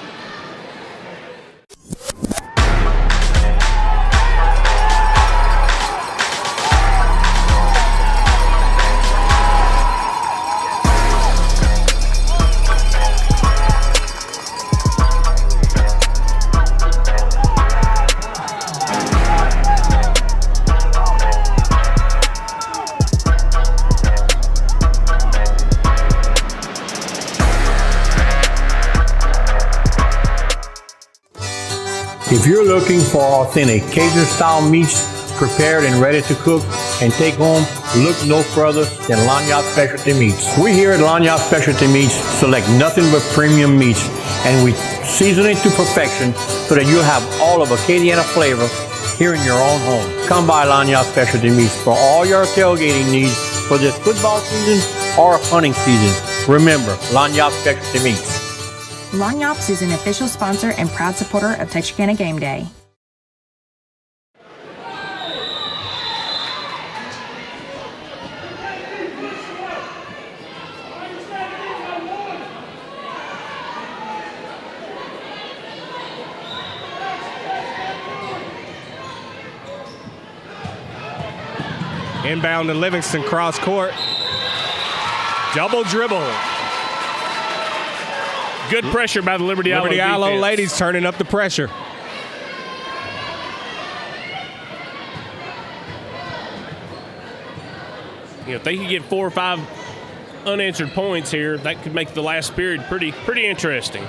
If you're looking for authentic Cajun-style meats prepared and ready to cook and take home, look no further than Lanyard Specialty Meats. We here at Lanyard Specialty Meats select nothing but premium meats, and we season it to perfection so that you'll have all of Acadiana flavor here in your own home. Come by Lanyard Specialty Meats for all your tailgating needs for this football season or hunting season. Remember, Lanyard Specialty Meats. Lanyards is an official sponsor and proud supporter of Texarkana Game Day. Inbound to Livingston, cross court. Double dribble. Good pressure by the Liberty Eylau ladies turning up the pressure. You know, if they could get 4 or 5 unanswered points here, that could make the last period pretty interesting.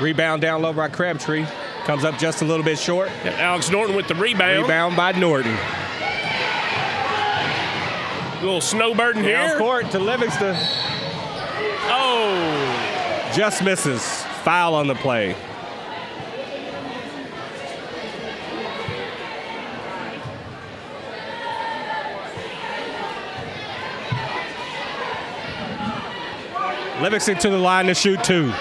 Rebound down low by Crabtree. Comes up just a little bit short. Alex Norton with the rebound. Rebound by Norton. A little snowbird in here. Down court to Livingston. Oh. Just misses. Foul on the play. Livingston to the line to shoot 2.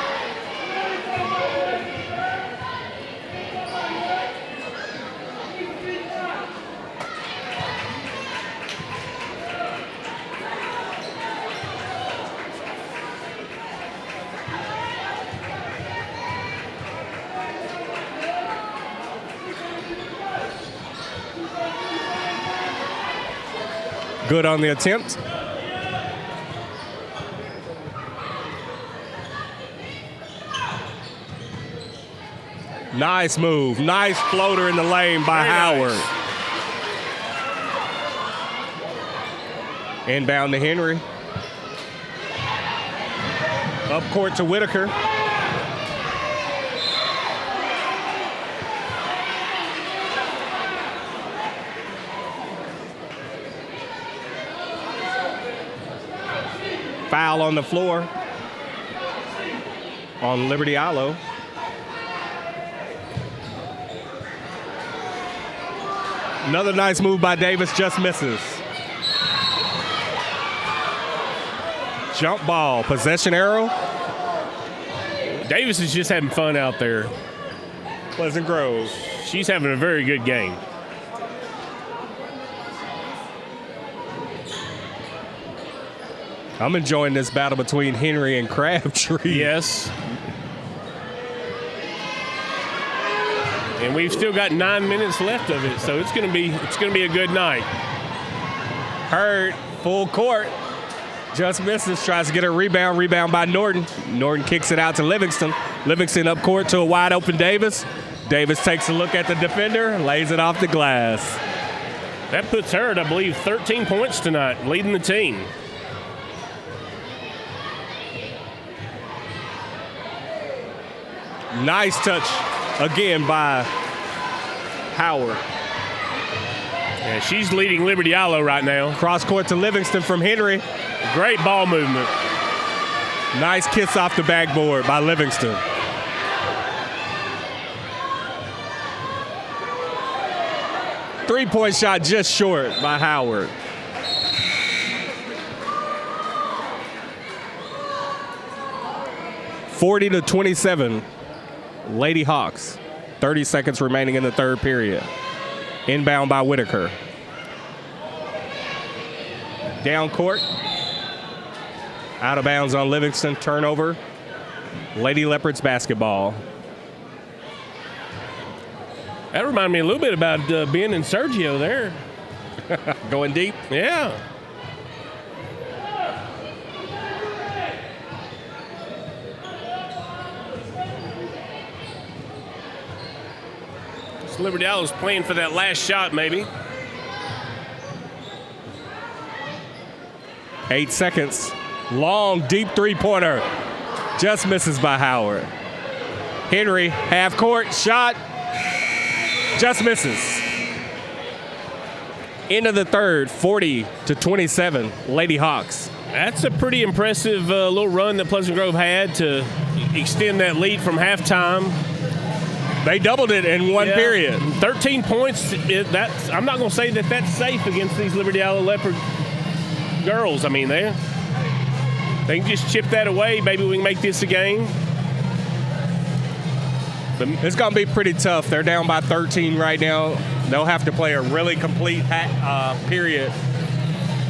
Good on the attempt. Nice move. Nice floater in the lane by Howard. Nice. Inbound to Henry. Up court to Whitaker. Foul on the floor on Liberty Eylau. Another nice move by Davis, just misses. Jump ball, possession arrow. Davis is just having fun out there. Pleasant Grove. She's having a very good game. I'm enjoying this battle between Henry and Crabtree. Yes. And we've still got 9 minutes left of it, so it's gonna be a good night. Hurd, full court. Just misses, tries to get a rebound. Rebound by Norton. Norton kicks it out to Livingston. Livingston up court to a wide open Davis. Davis takes a look at the defender, lays it off the glass. That puts her at, I believe, 13 points tonight, leading the team. Nice touch again by Howard. Yeah, she's leading Liberty Eylau right now. Cross court to Livingston from Henry. Great ball movement. Nice kiss off the backboard by Livingston. Three-point shot just short by Howard. (40-27). Lady Hawks. 30 seconds remaining in the third period. Inbound by Whitaker. Down court. Out of bounds on Livingston. Turnover. Lady Leopards basketball. That reminded me a little bit about Ben and Sergio there. Going deep? Yeah. So Liberty Eylau playing for that last shot, maybe. 8 seconds. Long, deep three-pointer. Just misses by Howard. Henry, half court, shot. Just misses. End of the third, 40-27, Lady Hawks. That's a pretty impressive little run that Pleasant Grove had to extend that lead from halftime. They doubled it in one period. 13 points. I'm not going to say that that's safe against these Liberty Eylau Leopard girls. I mean, they can just chip that away. Maybe we can make this a game. It's going to be pretty tough. They're down by 13 right now. They'll have to play a really complete period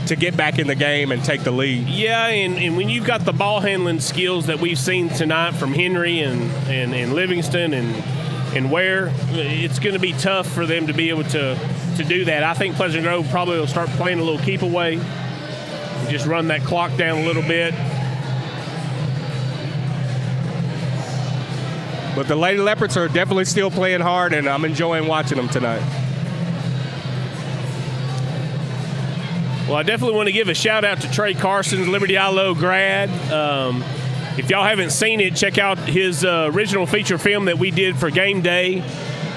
to get back in the game and take the lead. Yeah, and when you've got the ball handling skills that we've seen tonight from Henry and Livingston and Ware, it's going to be tough for them to be able to do that. I think Pleasant Grove probably will start playing a little keep away, just run that clock down a little bit. But the Lady Leopards are definitely still playing hard, and I'm enjoying watching them tonight. Well, I definitely want to give a shout-out to Trey Carson, Liberty Eylau grad. If y'all haven't seen it, check out his original feature film that we did for Game Day.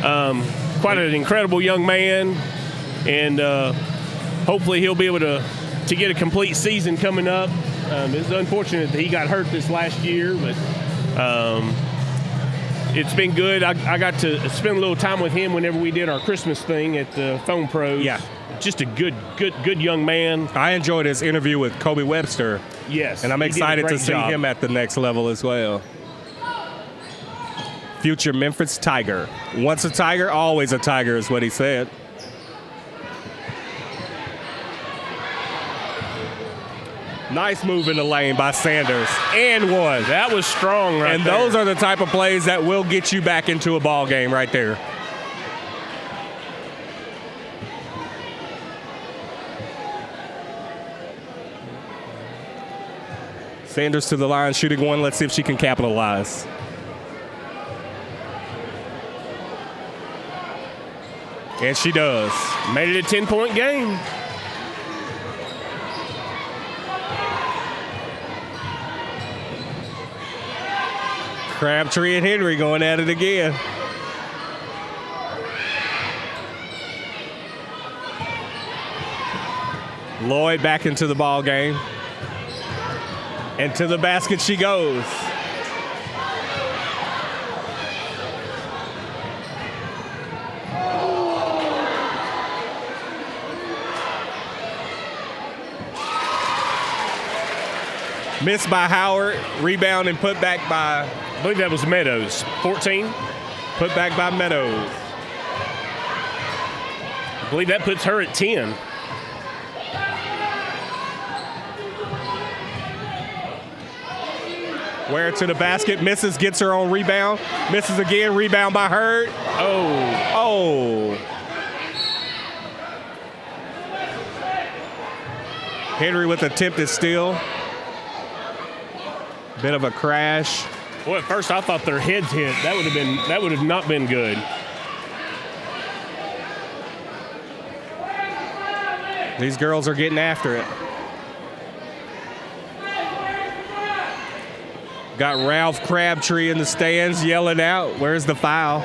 Quite an incredible young man, and hopefully he'll be able to get a complete season coming up. It's unfortunate that he got hurt this last year, but it's been good. I got to spend a little time with him whenever we did our Christmas thing at the Phone Pros. Yeah. Just a good young man. I enjoyed his interview with Kobe Webster. Yes. And I'm excited to see him at the next level as well. Future Memphis Tiger. Once a Tiger, always a Tiger is what he said. Nice move in the lane by Sanders. And one. That was strong right and there. Those are the type of plays that will get you back into a ball game right there. Sanders to the line, shooting one. Let's see if she can capitalize. And she does. Made it a 10-point game. Crabtree and Henry going at it again. Lloyd back into the ball game. And to the basket she goes. Missed by Howard. Rebound and put back by, I believe that was Meadows. 14. Put back by Meadows. I believe that puts her at 10. Ware to the basket, misses, gets her own rebound. Misses again, rebound by Hurd. Oh. Henry with attempted steal. Bit of a crash. Well, at first I thought their heads hit. That would have not been good. These girls are getting after it. Got Ralph Crabtree in the stands yelling out, "Where's the foul?"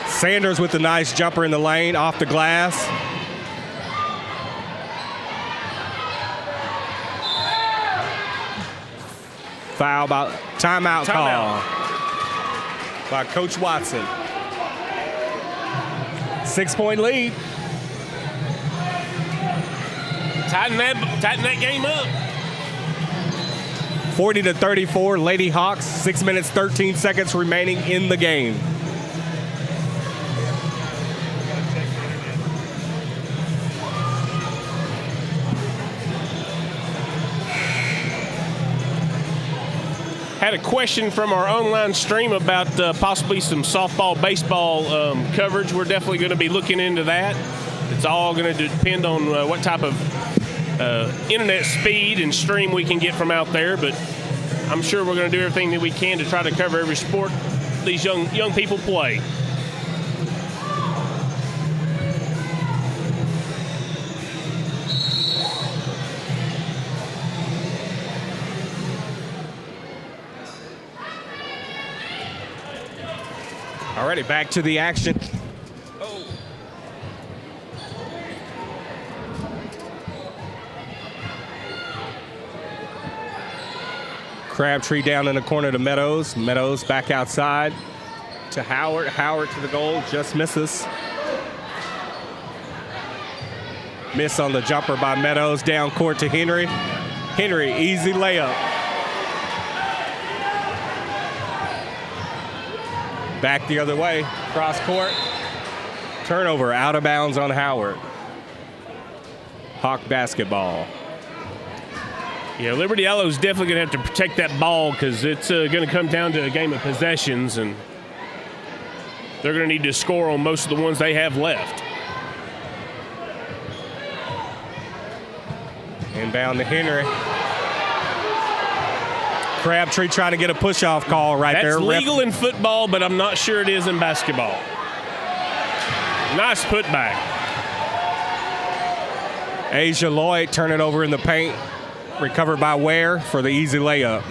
Sanders with the nice jumper in the lane, off the glass. Foul by timeout call by Coach Watson. 6-point lead. Tighten that game up. 40-34, Lady Hawks. 6 minutes, 13 seconds remaining in the game. Had a question from our online stream about possibly some softball, baseball coverage. We're definitely going to be looking into that. It's all going to depend on what type of internet speed and stream we can get from out there. But I'm sure we're going to do everything that we can to try to cover every sport these young people play. Alrighty, back to the action. Crabtree down in the corner to Meadows. Meadows back outside to Howard. Howard to the goal, just misses. Miss on the jumper by Meadows. Down court to Henry. Henry, easy layup. Back the other way, cross court. Turnover, out of bounds on Howard. Hawk basketball. Yeah, Liberty Eylau is definitely going to have to protect that ball because it's going to come down to a game of possessions, and they're going to need to score on most of the ones they have left. Inbound to Henry. Crabtree trying to get a push-off call right there. That's legal in football, but I'm not sure it is in basketball. Nice putback. Asia Lloyd turn it over in the paint. Recovered by Ware for the easy layup.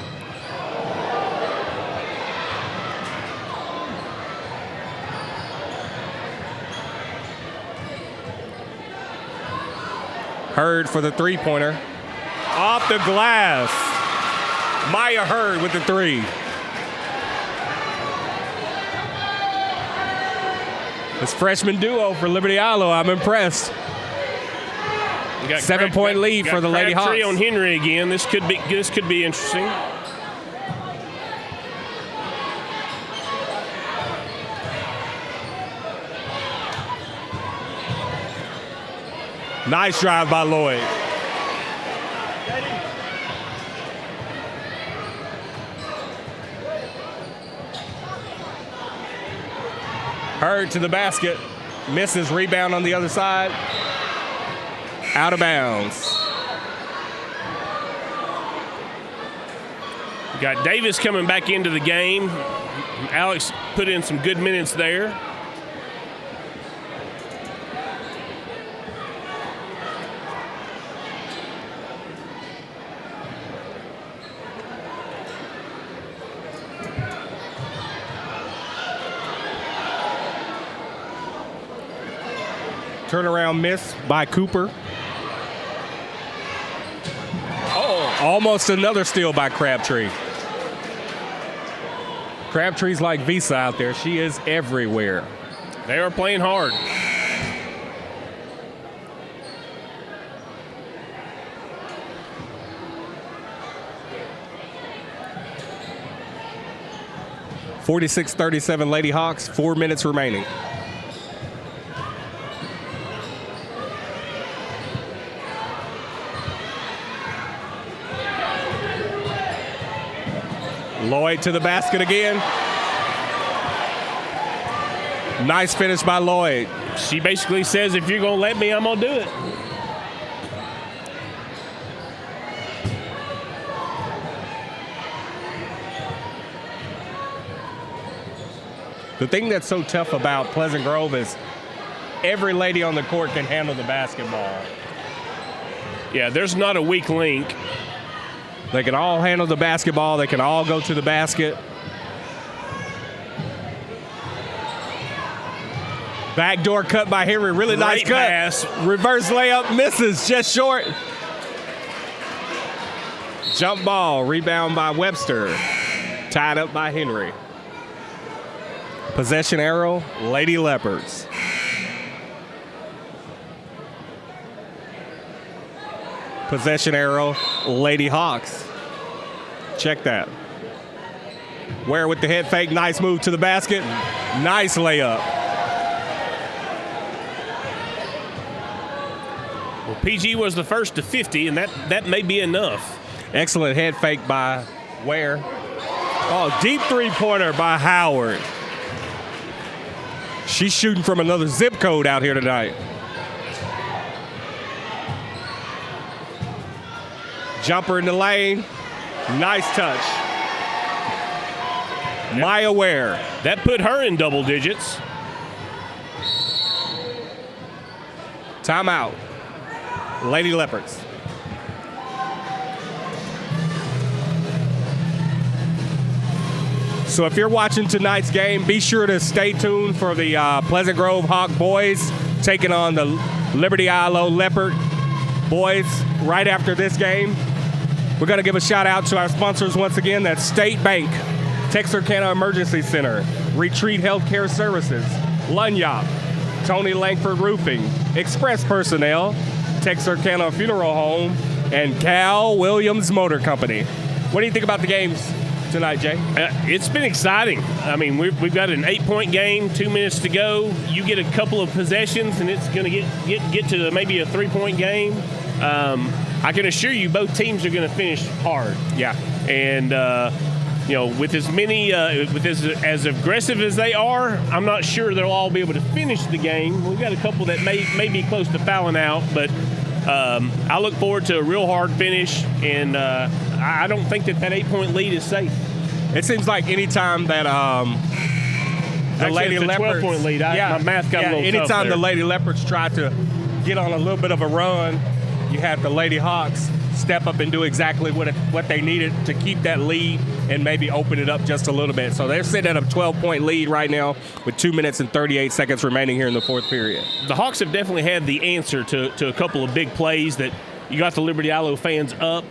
Hurd for the three-pointer. Off the glass. Maya Hurd with the three. This freshman duo for Liberty Eylau, I'm impressed. 7-point lead for the Lady Hawks. Crabtree on Henry again. This could be interesting. Nice drive by Lloyd. Hurd to the basket. Misses. Rebound on the other side. Out of bounds. We got Davis coming back into the game. Alex put in some good minutes there. Turnaround miss by Cooper. Oh, almost another steal by Crabtree. Crabtree's like Visa out there. She is everywhere. They are playing hard. (46-37) Lady Hawks. 4 minutes remaining. Lloyd to the basket again. Nice finish by Lloyd. She basically says, if you're going to let me, I'm going to do it. The thing that's so tough about Pleasant Grove is every lady on the court can handle the basketball. Yeah, there's not a weak link. They can all handle the basketball. They can all go to the basket. Backdoor cut by Henry. Really nice cut. Pass. Reverse layup misses just short. Jump ball. Rebound by Webster. Tied up by Henry. Possession arrow. Lady Leopards. Possession arrow, Lady Hawks. Check that. Ware with the head fake. Nice move to the basket. Nice layup. Well, PG was the first to 50, and that may be enough. Excellent head fake by Ware. Oh, deep three-pointer by Howard. She's shooting from another zip code out here tonight. Jumper in the lane. Nice touch. Maya Ware. That put her in double digits. Timeout. Lady Leopards. So if you're watching tonight's game, be sure to stay tuned for the Pleasant Grove Hawk boys taking on the Liberty Eylau Leopard boys right after this game. We're going to give a shout out to our sponsors once again. That's State Bank, Texarkana Emergency Center, Retreat Healthcare Services, Lunyop, Tony Langford Roofing, Express Personnel, Texarkana Funeral Home, and Cal Williams Motor Company. What do you think about the games tonight, Jay? It's been exciting. I mean, we've got an 8-point game, 2 minutes to go. You get a couple of possessions, and it's going to get to maybe a 3-point game. I can assure you both teams are going to finish hard. Yeah. And, with as many, as aggressive as they are, I'm not sure they'll all be able to finish the game. We've got a couple that may be close to fouling out, but I look forward to a real hard finish, and I don't think that 8-point lead is safe. It seems like anytime that the Lady Leopards, 12-point lead. My math got a little tough anytime there. the Lady Leopards try to get on a little bit of a run, you have the Lady Hawks step up and do exactly what they needed to keep that lead and maybe open it up just a little bit. So they're sitting at a 12-point lead right now with 2 minutes and 38 seconds remaining here in the fourth period. The Hawks have definitely had the answer to a couple of big plays that you got the Liberty Eylau fans up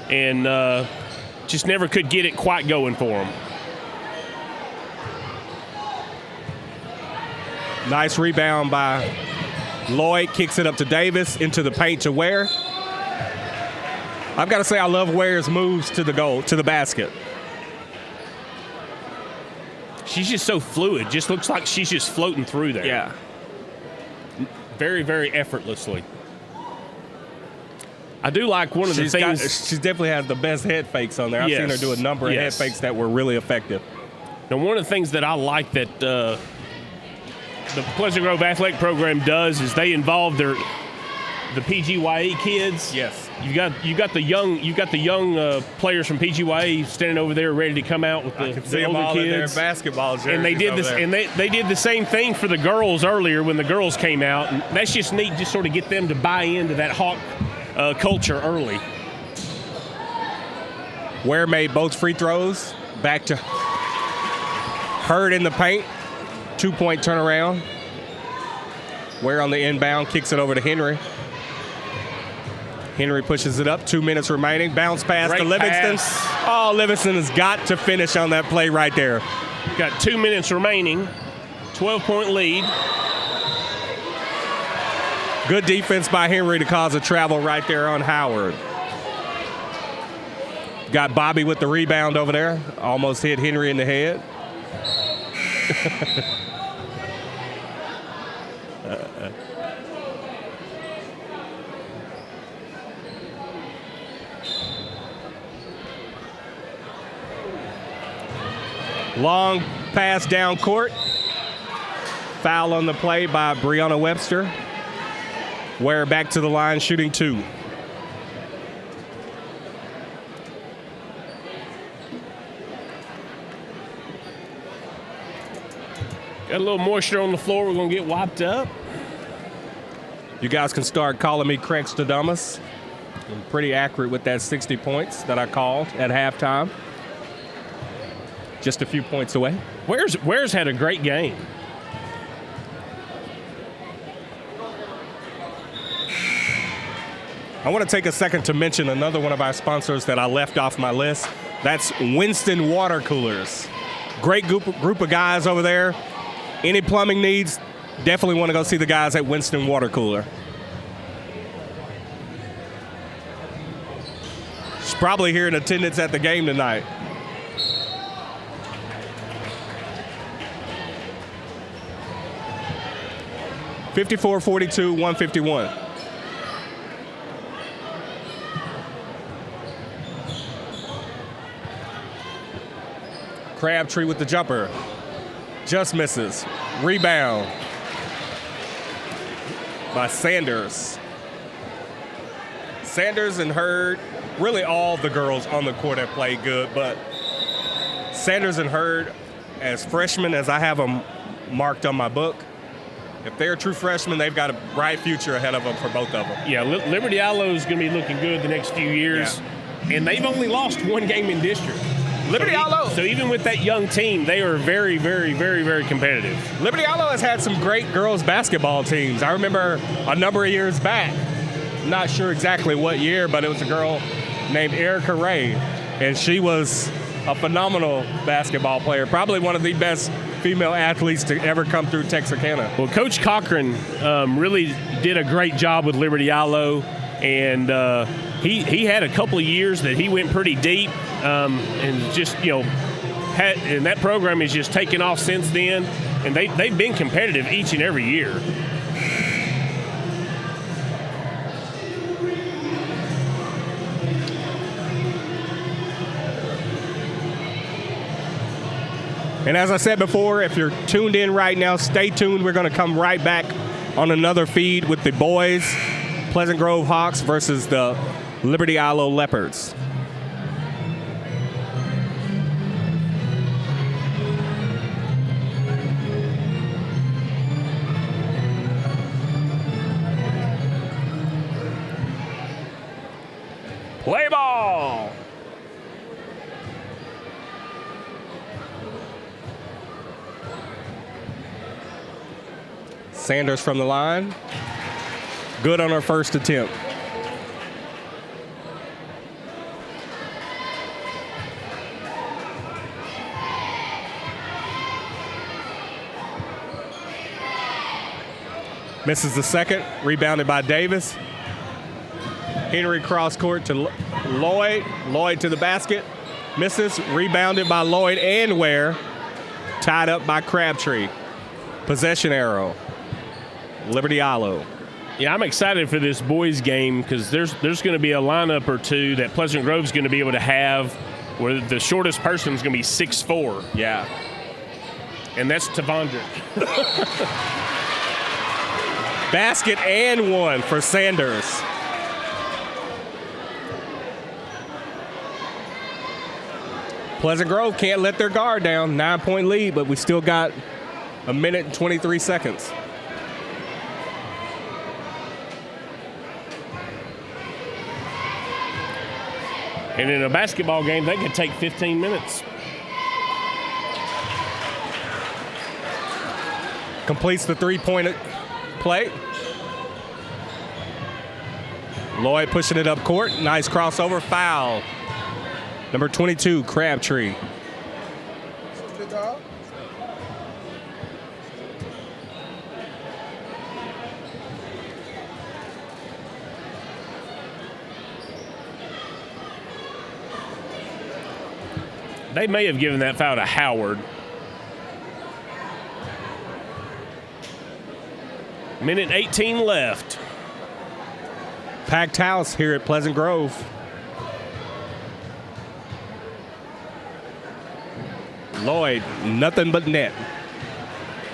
and just never could get it quite going for them. Nice rebound by Lloyd, kicks it up to Davis, into the paint to Ware. I've got to say I love Ware's moves to the goal, to the basket. She's just so fluid. Just looks like she's just floating through there. Yeah. Very, very effortlessly. I do like one of the things. She definitely has the best head fakes on there. I've seen her do a number of head fakes that were really effective. Now, one of the things that I like that the Pleasant Grove Athletic Program does is they involve the PGYE kids. Yes. You got the young players from PGYE standing over there ready to come out with the older kids. In their basketball jerseys. And they did this, and they did the same thing for the girls earlier when the girls came out. And that's just neat, just sort of get them to buy into that Hawk culture early. Ware made both free throws. Back to Hurd in the paint. 2-point turnaround. Ware on the inbound, kicks it over to Henry. Henry pushes it up, 2 minutes remaining. Bounce pass to Livingston. Oh, Livingston has got to finish on that play right there. Got 2 minutes remaining, 12-point lead. Good defense by Henry to cause a travel right there on Howard. Got Bobby with the rebound over there. Almost hit Henry in the head. Long pass down court. Foul on the play by Brianna Webster. Ware back to the line, shooting 2. Got a little moisture on the floor. We're going to get wiped up. You guys can start calling me Craig Stradamus. I'm pretty accurate with that 60 points that I called at halftime. Just a few points away. Ware's had a great game. I want to take a second to mention another one of our sponsors that I left off my list. That's Winston Water Coolers. Great group of guys over there. Any plumbing needs, definitely want to go see the guys at Winston Water Cooler. She's probably here in attendance at the game tonight. (54-42, 151). Crabtree with the jumper. Just misses. Rebound by Sanders. Sanders and Hurd, really all the girls on the court have played good, but Sanders and Hurd, as freshmen, as I have them marked on my book, if they're true freshmen, they've got a bright future ahead of them for both of them. Yeah, Liberty Eylau is going to be looking good the next few years, and they've only lost 1 game in district. Liberty Eylau. So even with that young team, they are very, very, very, very competitive. Liberty Eylau has had some great girls basketball teams. I remember a number of years back, I'm not sure exactly what year, but it was a girl named Erica Ray, and she was a phenomenal basketball player, probably one of the best female athletes to ever come through Texarkana. Well, Coach Cochran really did a great job with Liberty Eylau, and he had a couple of years that he went pretty deep, and just, and that program has just taken off since then, and they've been competitive each and every year. And as I said before, if you're tuned in right now, stay tuned. We're going to come right back on another feed with the boys, Pleasant Grove Hawks versus the Liberty Eylau Leopards. Play ball. Sanders from the line. Good on her first attempt. Misses the second. Rebounded by Davis. Henry cross court to Lloyd. Lloyd to the basket. Misses. Rebounded by Lloyd and Ware. Tied up by Crabtree. Possession arrow. Liberty Eylau. Yeah, I'm excited for this boys game because there's going to be a lineup or two that Pleasant Grove's going to be able to have where the shortest person's going to be 6'4". Yeah. And that's Tavondrick. Basket and one for Sanders. Pleasant Grove can't let their guard down. 9-point lead, but we still got a minute and 23 seconds. And in a basketball game, they could take 15 minutes. Completes the three-point play. Lloyd pushing it up court. Nice crossover. Foul. Number 22, Crabtree. They may have given that foul to Howard. Minute 18 left. Packed house here at Pleasant Grove. Lloyd, nothing but net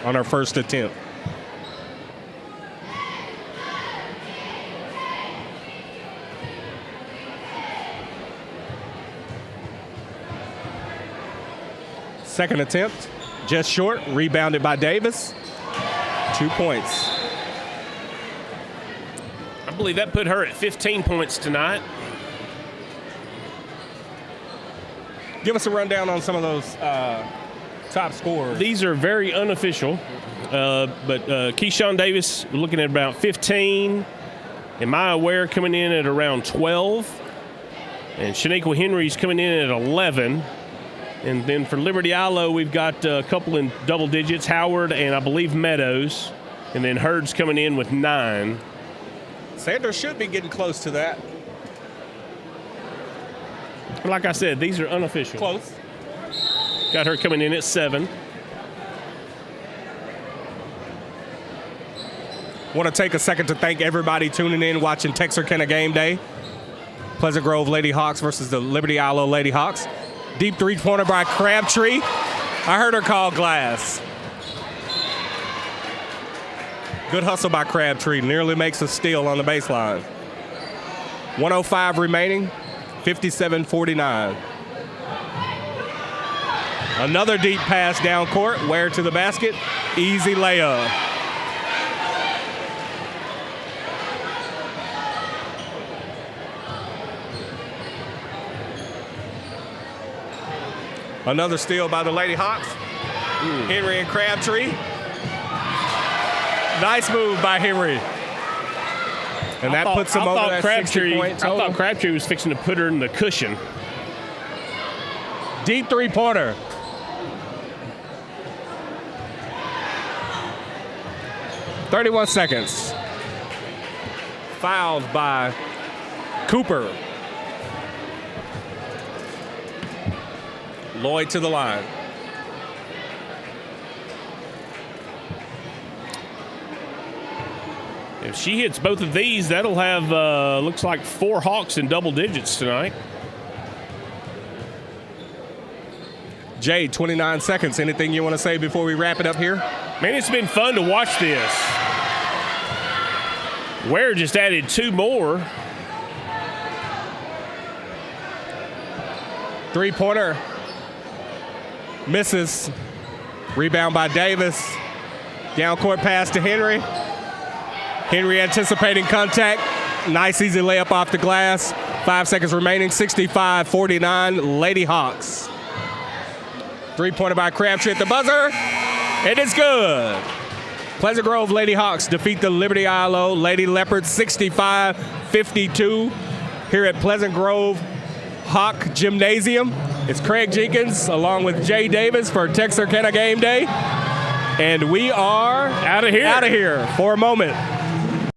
on her first attempt. Second attempt, just short, rebounded by Davis. 2 points. I believe that put her at 15 points tonight. Give us a rundown on some of those top scorers. These are very unofficial, but Keyshawn Davis looking at about 15. And Maya Ware coming in at around 12. And Shaniqua Henry's coming in at 11. And then for Liberty Eylau, we've got a couple in double digits, Howard and I believe Meadows. And then Hurd's coming in with 9. Sanders should be getting close to that. Like I said, these are unofficial. Close. Got her coming in at 7. Want to take a second to thank everybody tuning in, watching Texarkana Game Day. Pleasant Grove Lady Hawks versus the Liberty Eylau Lady Hawks. Deep three-pointer by Crabtree. I heard her call glass. Good hustle by Crabtree. Nearly makes a steal on the baseline. 1:05 remaining. 57-49. Another deep pass down court. Ware to the basket. Easy layup. Another steal by the Lady Hawks. Henry and Crabtree. Nice move by Henry. And that puts him over that 60-point total. I thought Crabtree was fixing to put her in the cushion. Deep three-pointer. .31 seconds. Fouled by Cooper. Lloyd to the line. If she hits both of these, that'll have, looks like 4 Hawks in double digits tonight. Jay, 29 seconds. Anything you want to say before we wrap it up here? Man, it's been fun to watch this. Ware just added 2 more. Three-pointer. Misses. Rebound by Davis. Down court pass to Henry. Henry anticipating contact. Nice easy layup off the glass. 5 seconds remaining. 65-49 Lady Hawks. Three-pointer by Crabtree at the buzzer. It is good. Pleasant Grove Lady Hawks defeat the Liberty Eylau Lady Leopards 65-52 here at Pleasant Grove Hawk Gymnasium. It's Craig Jenkins along with Jay Davis for Texarkana Game Day. And we are out of here for a moment.